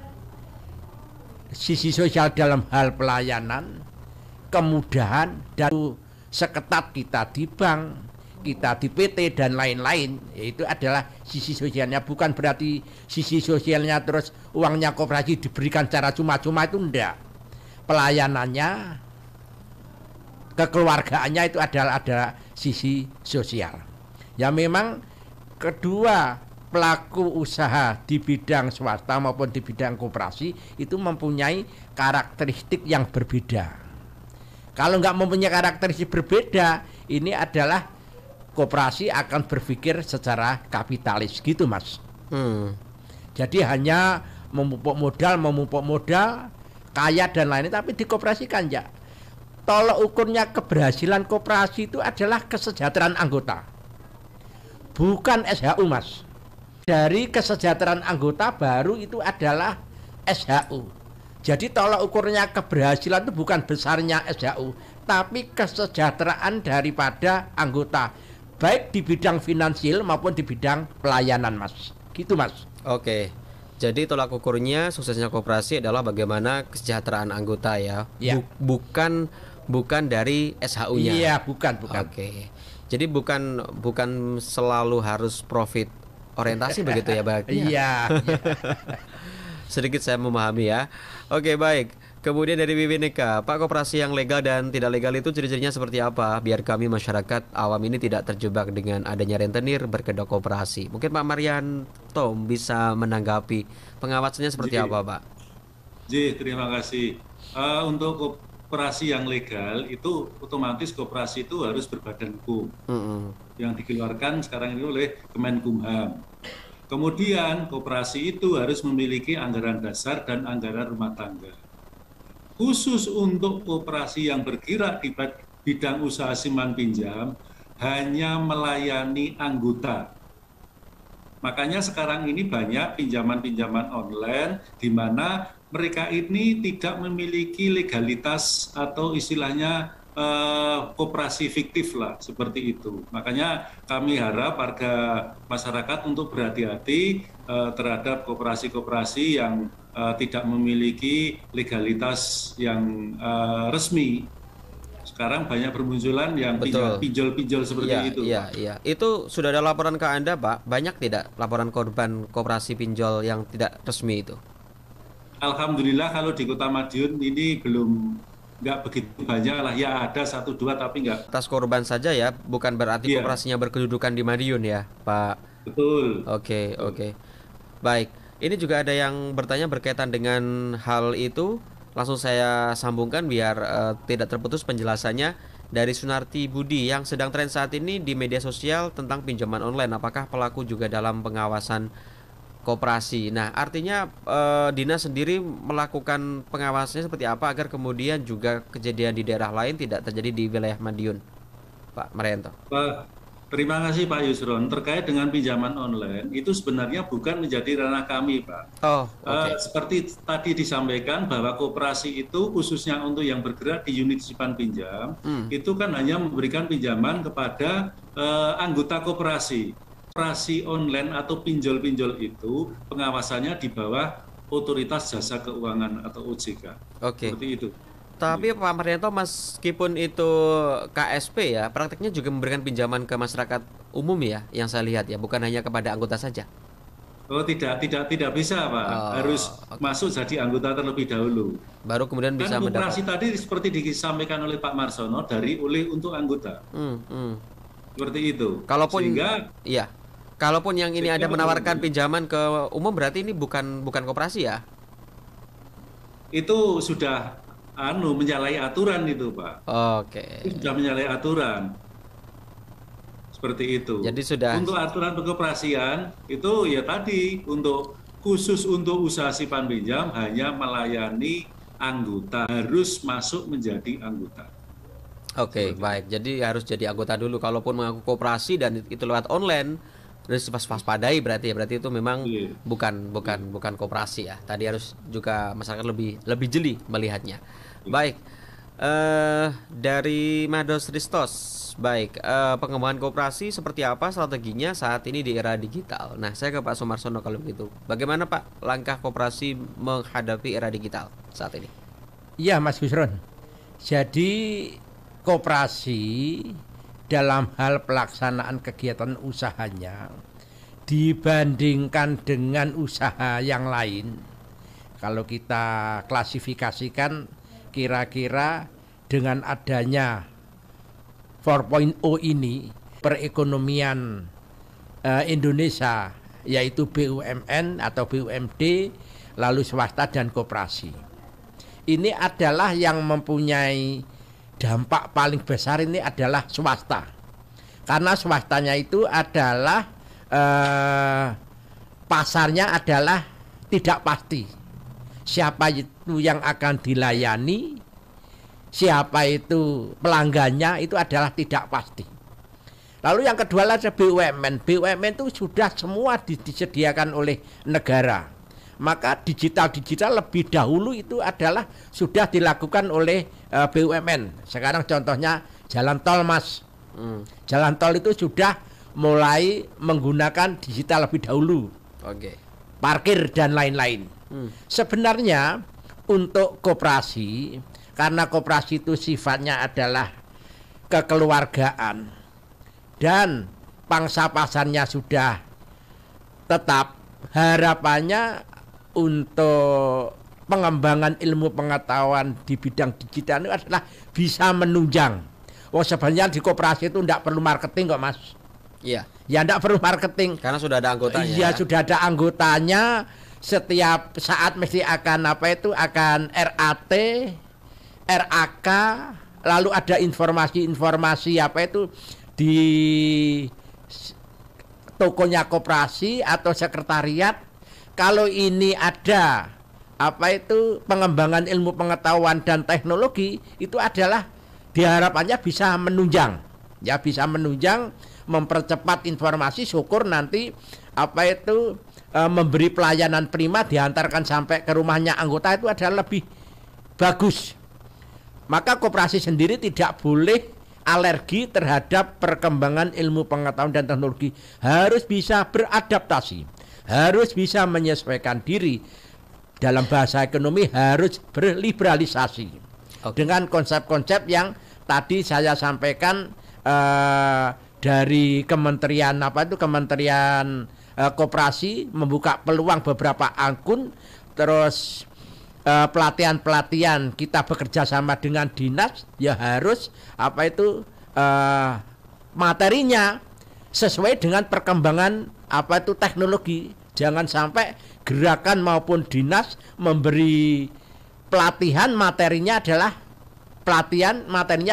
Sisi sosial dalam hal pelayanan, kemudahan, dan seketat kita di bank, kita di PT dan lain-lain, itu adalah sisi sosialnya. Bukan berarti sisi sosialnya terus uangnya koperasi diberikan secara cuma-cuma, itu enggak. Pelayanannya, kekeluargaannya itu adalah sisi sosial. Ya memang kedua pelaku usaha di bidang swasta maupun di bidang koperasi itu mempunyai karakteristik yang berbeda. Kalau nggak mempunyai karakteristik berbeda, ini adalah koperasi akan berpikir secara kapitalis gitu, Mas. Jadi hanya memupuk modal, kaya dan lainnya, tapi di koperasi kan ya. Tolok ukurnya keberhasilan koperasi itu adalah kesejahteraan anggota, bukan SHU, Mas. Dari kesejahteraan anggota baru itu adalah SHU. Jadi tolok ukurnya keberhasilan itu bukan besarnya SHU, tapi kesejahteraan daripada anggota, baik di bidang finansial maupun di bidang pelayanan, Mas. Gitu, Mas. Oke. Jadi tolak ukurnya suksesnya koperasi adalah bagaimana kesejahteraan anggota ya. Ya. Bukan dari SHU-nya. Iya, bukan. Oke. Jadi bukan selalu harus profit orientasi begitu ya, Pak? Iya. Sedikit saya memahami ya. Oke, baik. Kemudian dari Wiwineka, Pak, koperasi yang legal dan tidak legal itu ciri-cirinya seperti apa? Biar kami masyarakat awam ini tidak terjebak dengan adanya rentenir berkedok koperasi. Mungkin Pak Marianto bisa menanggapi pengawasannya seperti apa, Pak? Terima kasih. Untuk koperasi yang legal itu otomatis koperasi itu harus berbadan hukum yang dikeluarkan sekarang ini oleh Kemenkumham. Kemudian koperasi itu harus memiliki anggaran dasar dan anggaran rumah tangga. Khusus untuk koperasi yang bergerak di bidang usaha simpan pinjam hanya melayani anggota. Makanya sekarang ini banyak pinjaman-pinjaman online di mana mereka ini tidak memiliki legalitas atau istilahnya koperasi fiktif lah, seperti itu. Makanya kami harap warga masyarakat untuk berhati-hati terhadap koperasi-koperasi yang tidak memiliki legalitas yang resmi. Sekarang banyak bermunculan yang pinjol-pinjol seperti itu. Iya. Itu sudah ada laporan ke Anda, Pak? Banyak tidak laporan korban koperasi pinjol yang tidak resmi itu? Alhamdulillah kalau di Kota Madiun ini nggak begitu banyak lah, ya ada 1-2 tapi nggak. Atas korban saja ya, bukan berarti koperasinya berkedudukan di Madiun ya, Pak? Betul. Oke. Baik, ini juga ada yang bertanya berkaitan dengan hal itu. Langsung saya sambungkan biar tidak terputus penjelasannya dari Sunarti Budi yang sedang tren saat ini di media sosial tentang pinjaman online. Apakah pelaku juga dalam pengawasan koperasi? Nah, artinya Dinas sendiri melakukan pengawasannya seperti apa agar kemudian juga kejadian di daerah lain tidak terjadi di wilayah Madiun, Pak Marianto? Terima kasih Pak Yusron. Terkait dengan pinjaman online itu sebenarnya bukan menjadi ranah kami, Pak. Seperti tadi disampaikan bahwa koperasi itu khususnya untuk yang bergerak di unit simpan pinjam itu kan hanya memberikan pinjaman kepada anggota koperasi. Koperasi online atau pinjol-pinjol itu pengawasannya di bawah Otoritas Jasa Keuangan atau OJK. Seperti itu. Tapi Pak Marianto, meskipun itu KSP ya, praktiknya juga memberikan pinjaman ke masyarakat umum ya, yang saya lihat ya, bukan hanya kepada anggota saja. Tidak bisa, Pak. Harus masuk jadi anggota terlebih dahulu. Baru kemudian bisa mendapat. Koperasi tadi seperti disampaikan oleh Pak Marsono oleh untuk anggota. Seperti itu. Kalaupun yang ini ada menawarkan pinjaman ke umum, berarti ini bukan koperasi ya? Itu sudah menyalahi aturan itu, Pak. Itu sudah menyalahi aturan. Seperti itu. Jadi sudah. Untuk aturan pengoperasian itu ya tadi khusus untuk usaha simpan pinjam hanya melayani anggota, harus masuk menjadi anggota. Baik. Jadi harus jadi anggota dulu. Kalaupun mengaku koperasi dan itu lewat online, harus waspadai berarti itu memang bukan koperasi ya. Tadi harus juga masyarakat lebih jeli melihatnya. Baik. Dari Mados Ristos. Baik, pengembangan koperasi seperti apa strateginya saat ini di era digital? Nah, saya ke Pak Sumarsono kalau begitu. Bagaimana Pak langkah koperasi menghadapi era digital saat ini? Iya, Mas Gusron. Jadi koperasi dalam hal pelaksanaan kegiatan usahanya dibandingkan dengan usaha yang lain, kalau kita klasifikasikan kira-kira dengan adanya 4.0 ini perekonomian Indonesia, yaitu BUMN atau BUMD, lalu swasta dan koperasi, ini adalah yang mempunyai dampak paling besar ini adalah swasta, karena swastanya itu adalah pasarnya adalah tidak pasti. Siapa itu yang akan dilayani, siapa itu pelanggannya, itu adalah tidak pasti. Lalu yang kedua adalah BUMN. BUMN itu sudah semua disediakan oleh negara. Maka digital lebih dahulu itu adalah sudah dilakukan oleh BUMN. Sekarang contohnya jalan tol, Mas. Jalan tol itu sudah mulai menggunakan digital lebih dahulu. parkir dan lain-lain. Sebenarnya untuk koperasi, karena koperasi itu sifatnya adalah kekeluargaan dan pangsa pasarnya sudah tetap, harapannya untuk pengembangan ilmu pengetahuan di bidang digital itu adalah bisa menunjang. Sebenarnya di koperasi itu tidak perlu marketing kok, Mas. Iya. Ya tidak perlu marketing. Karena sudah ada anggotanya. Iya, sudah ada anggotanya. Setiap saat mesti akan akan RAT, RAK, lalu ada informasi di tokonya koperasi atau sekretariat. Kalau ini ada pengembangan ilmu pengetahuan dan teknologi, itu adalah diharapkannya bisa menunjang, mempercepat informasi, syukur nanti memberi pelayanan prima, diantarkan sampai ke rumahnya anggota, itu adalah lebih bagus. Maka koperasi sendiri tidak boleh alergi terhadap perkembangan ilmu pengetahuan dan teknologi, harus bisa beradaptasi, harus bisa menyesuaikan diri. Dalam bahasa ekonomi harus berliberalisasi dengan konsep-konsep yang tadi saya sampaikan dari Kementerian Kementerian Koperasi membuka peluang beberapa akun, terus pelatihan kita bekerja sama dengan dinas, ya harus materinya sesuai dengan perkembangan teknologi. Jangan sampai gerakan maupun dinas memberi pelatihan materinya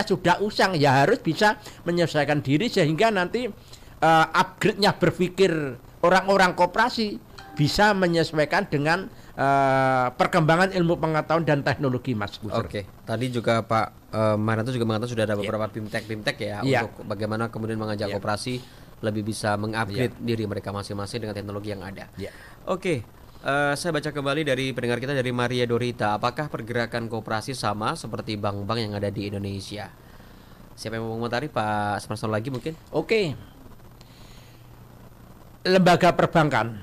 sudah usang, ya harus bisa menyesuaikan diri sehingga nanti upgrade-nya berpikir orang-orang koperasi bisa menyesuaikan dengan perkembangan ilmu pengetahuan dan teknologi, Mas Gusur. Oke, tadi juga Pak Marianto juga mengatakan sudah ada beberapa bimtek ya untuk bagaimana kemudian mengajak koperasi lebih bisa mengupgrade diri mereka masing-masing dengan teknologi yang ada. Oke, saya baca kembali dari pendengar kita dari Maria Dorita. Apakah pergerakan koperasi sama seperti bank-bank yang ada di Indonesia? Siapa yang mau mengomentari, Pak Smarson lagi mungkin? Oke. Lembaga perbankan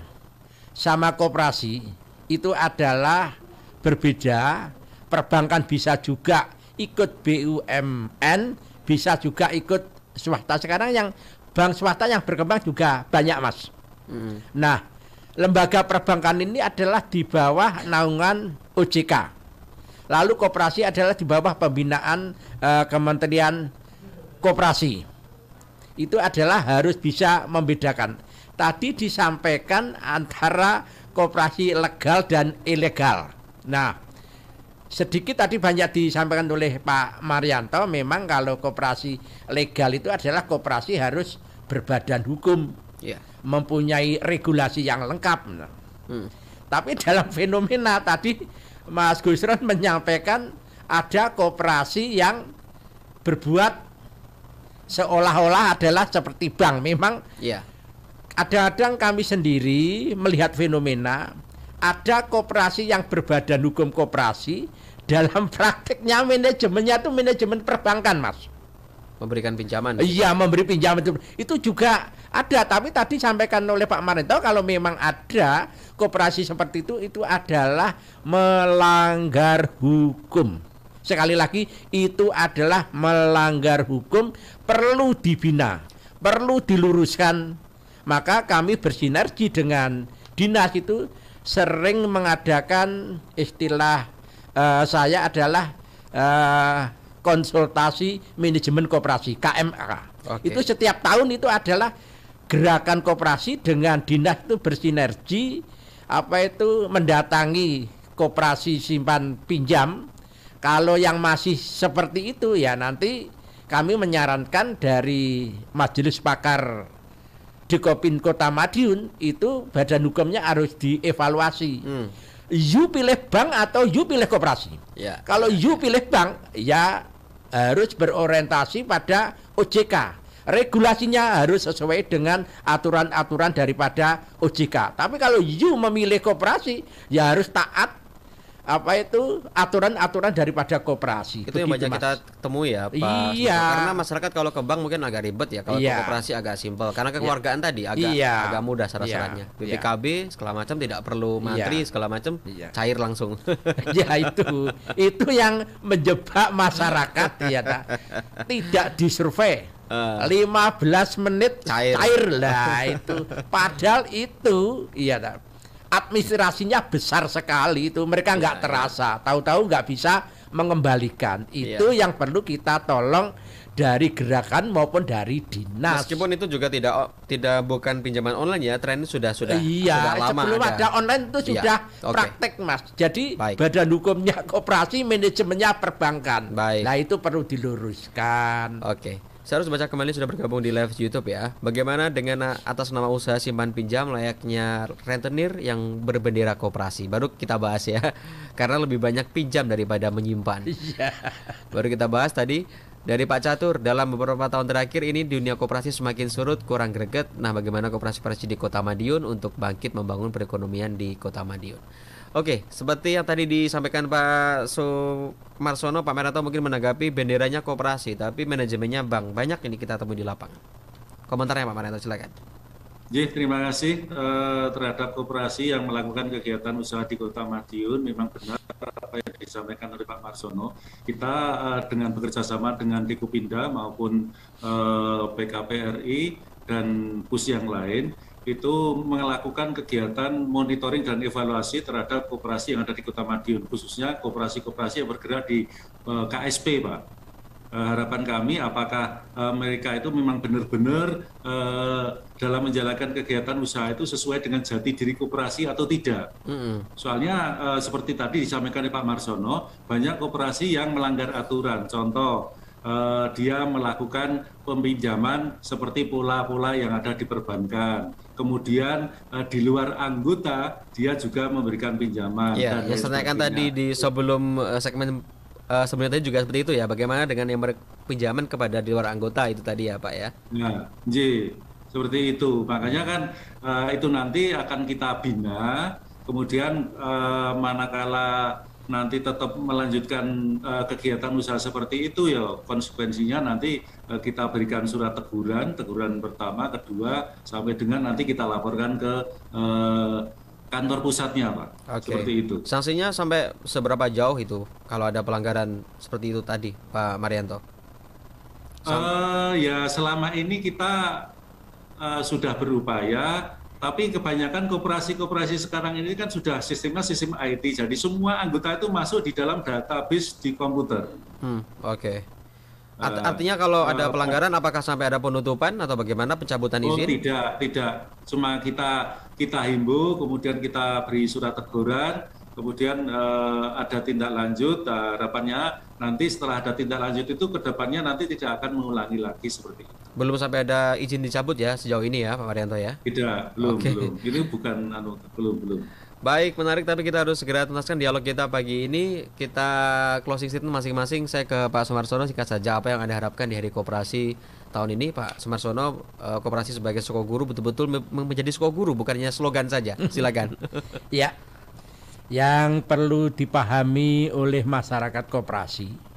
sama koperasi itu adalah berbeda. Perbankan bisa juga ikut BUMN, bisa juga ikut swasta. Sekarang yang bank swasta yang berkembang juga banyak, Mas. Nah, lembaga perbankan ini adalah di bawah naungan OJK. Lalu koperasi adalah di bawah pembinaan Kementerian Koperasi. Itu adalah harus bisa membedakan. Tadi disampaikan antara koperasi legal dan ilegal. Nah, sedikit tadi banyak disampaikan oleh Pak Marianto, memang kalau koperasi legal itu adalah koperasi harus berbadan hukum, mempunyai regulasi yang lengkap. Tapi dalam fenomena tadi Mas Gusron menyampaikan ada koperasi yang berbuat seolah-olah adalah seperti bank. Memang kadang-kadang kami sendiri melihat fenomena ada koperasi yang berbadan hukum koperasi, dalam prakteknya manajemennya itu manajemen perbankan, Mas. Memberikan pinjaman. Iya, memberi pinjaman itu juga ada. Tapi tadi sampaikan oleh Pak Marianto, kalau memang ada koperasi seperti itu adalah melanggar hukum. Sekali lagi, itu adalah melanggar hukum, perlu dibina, perlu diluruskan. Maka kami bersinergi dengan dinas itu sering mengadakan istilah saya adalah konsultasi manajemen koperasi, KMK. Itu setiap tahun itu adalah gerakan koperasi dengan dinas itu bersinergi, mendatangi koperasi simpan pinjam. Kalau yang masih seperti itu ya nanti kami menyarankan dari Majelis Pakar Dikopin Kota Madiun itu badan hukumnya harus dievaluasi. You pilih bank atau you pilih koperasi. Kalau you pilih bank ya harus berorientasi pada OJK. Regulasinya harus sesuai dengan aturan-aturan daripada OJK. Tapi kalau you memilih koperasi ya harus taat aturan-aturan daripada koperasi. Itu yang banyak kita temui ya, Pak. Iya. Karena masyarakat kalau ke bank mungkin agak ribet ya, kalau ke koperasi agak simpel. Karena kekeluargaan tadi agak mudah syarat-syaratnya. BPKB segala macam tidak perlu mantri segala macam, cair langsung. Ya itu yang menjebak masyarakat ya tidak disurvei. 15 menit cair lah itu. Padahal itu administrasinya besar sekali itu, mereka nggak terasa, tahu-tahu nggak bisa mengembalikan. Itu yang perlu kita tolong dari gerakan maupun dari dinas. Meskipun itu juga bukan pinjaman online ya, tren sudah lama sebelum ada online itu sudah praktek Mas. Jadi badan hukumnya koperasi, manajemennya perbankan. Nah itu perlu diluruskan. Saya harus baca kembali, sudah bergabung di live YouTube ya. Bagaimana dengan atas nama usaha simpan pinjam layaknya rentenir yang berbendera koperasi? Baru kita bahas ya, karena lebih banyak pinjam daripada menyimpan. Baru kita bahas tadi dari Pak Catur. Dalam beberapa tahun terakhir ini dunia koperasi semakin surut, kurang greget. Nah, bagaimana koperasi-koperasi di Kota Madiun untuk bangkit membangun perekonomian di Kota Madiun? Oke, seperti yang tadi disampaikan Pak Sumarsono, Pak Meranto mungkin menanggapi benderanya koperasi, tapi manajemennya bank. Banyak ini kita temui di lapangan. Komentarnya Pak Meranto, silakan. Terima kasih terhadap koperasi yang melakukan kegiatan usaha di Kota Madiun. Memang benar apa yang disampaikan oleh Pak Marsono. Kita dengan bekerja sama dengan Dikupinda maupun PKPRI dan PUS yang lain, itu melakukan kegiatan monitoring dan evaluasi terhadap koperasi yang ada di Kota Madiun, khususnya koperasi-koperasi yang bergerak di KSP, Pak. Harapan kami apakah mereka itu memang benar-benar dalam menjalankan kegiatan usaha itu sesuai dengan jati diri koperasi atau tidak. Soalnya seperti tadi disampaikan oleh Pak Marsono, banyak koperasi yang melanggar aturan. Contoh, dia melakukan peminjaman seperti pola-pola yang ada di perbankan. Kemudian di luar anggota dia juga memberikan pinjaman. Ya, yang saya tanyakan tadi di sebelum segmen sebelumnya tadi juga seperti itu ya. Bagaimana dengan yang pinjaman kepada di luar anggota itu tadi ya Pak ya? Nah, seperti itu. Makanya kan itu nanti akan kita bina. Kemudian manakala nanti tetap melanjutkan kegiatan usaha seperti itu, ya konsekuensinya nanti kita berikan surat teguran pertama, kedua, sampai dengan nanti kita laporkan ke kantor pusatnya, Pak. Seperti itu. Sanksinya sampai seberapa jauh itu kalau ada pelanggaran seperti itu tadi, Pak Marianto? Ya selama ini kita sudah berupaya. Tapi kebanyakan koperasi-koperasi sekarang ini kan sudah sistemnya sistem IT, jadi semua anggota itu masuk di dalam database di komputer. Artinya kalau ada pelanggaran, apakah sampai ada penutupan atau bagaimana, pencabutan izin? Tidak. Cuma kita himbau, kemudian kita beri surat teguran, kemudian ada tindak lanjut. Harapannya nanti setelah ada tindak lanjut itu kedepannya nanti tidak akan mengulangi lagi seperti itu. Belum sampai ada izin dicabut ya sejauh ini ya Pak Marianto ya? Tidak, belum. Ini bukan belum. Baik, menarik, tapi kita harus segera tuntaskan dialog kita pagi ini. Kita closing statement masing-masing. Saya ke Pak Sumarsono, singkat saja apa yang Anda harapkan di Hari Koperasi tahun ini, Pak Sumarsono. Koperasi sebagai Sokoguru betul-betul menjadi Sokoguru, bukannya slogan saja. Silakan. Ya. Yang perlu dipahami oleh masyarakat koperasi,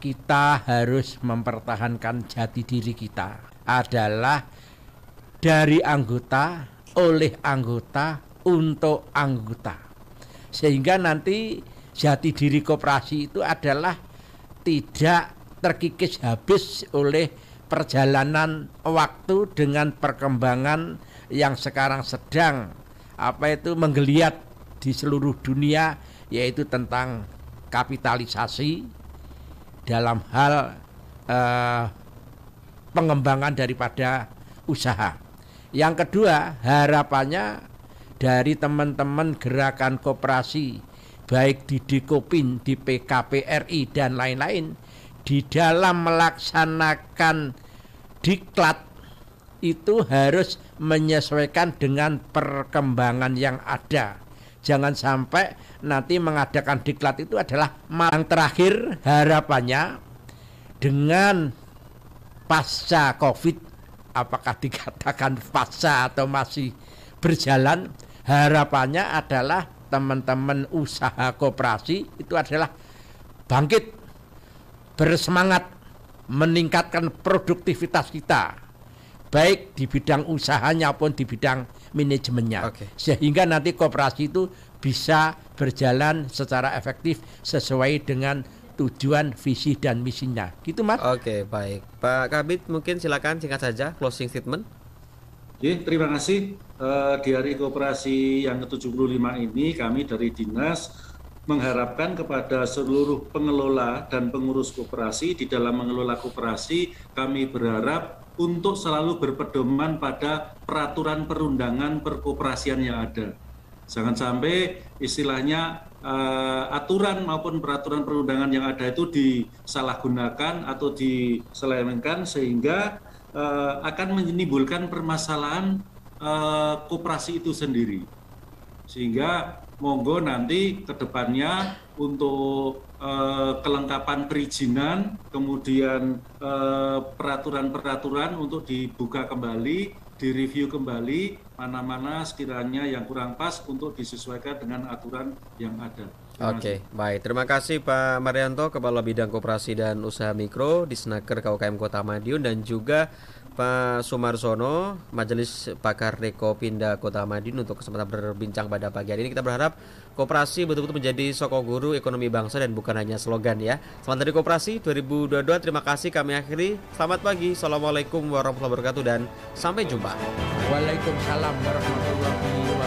kita harus mempertahankan jati diri kita adalah dari anggota, oleh anggota, untuk anggota. Sehingga nanti jati diri koperasi itu adalah tidak terkikis habis oleh perjalanan waktu dengan perkembangan yang sekarang sedang menggeliat di seluruh dunia, yaitu tentang kapitalisasi dalam hal pengembangan daripada usaha. Yang kedua, harapannya dari teman-teman gerakan koperasi, baik di Dikopin, di PKPRI dan lain-lain, di dalam melaksanakan diklat itu harus menyesuaikan dengan perkembangan yang ada. Jangan sampai nanti mengadakan diklat itu adalah yang terakhir. Harapannya dengan pasca COVID, apakah dikatakan pasca atau masih berjalan, harapannya adalah teman-teman usaha koperasi itu adalah bangkit, bersemangat, meningkatkan produktivitas kita, baik di bidang usahanya maupun di bidang manajemennya. Sehingga nanti koperasi itu bisa berjalan secara efektif sesuai dengan tujuan, visi, dan misinya. Gitu, Mas. Oke, baik. Pak Kabid, mungkin silakan singkat saja closing statement. Terima kasih. Di Hari Koperasi yang ke-75 ini kami dari Dinas mengharapkan kepada seluruh pengelola dan pengurus koperasi di dalam mengelola koperasi, kami berharap untuk selalu berpedoman pada peraturan perundangan perkoperasian yang ada. Jangan sampai istilahnya aturan maupun peraturan perundangan yang ada itu disalahgunakan atau diselewengkan sehingga akan menimbulkan permasalahan koperasi itu sendiri. Sehingga monggo nanti ke depannya untuk kelengkapan perizinan, kemudian peraturan-peraturan untuk dibuka kembali, direview kembali, mana-mana sekiranya yang kurang pas untuk disesuaikan dengan aturan yang ada. Oke, baik. Terima kasih Pak Marianto, Kepala Bidang Koperasi dan Usaha Mikro di Snaker KUKM Kota Madiun, dan juga Pak Sumarsono, Majelis Pakar Rekopinda Kota Madiun untuk kesempatan berbincang pada pagi hari ini. Kita berharap koperasi betul-betul menjadi sokong guru ekonomi bangsa dan bukan hanya slogan ya. Selamat Hari Koperasi 2022. Terima kasih, kami akhiri. Selamat pagi. Assalamualaikum warahmatullahi wabarakatuh dan sampai jumpa. Waalaikumsalam warahmatullahi wabarakatuh.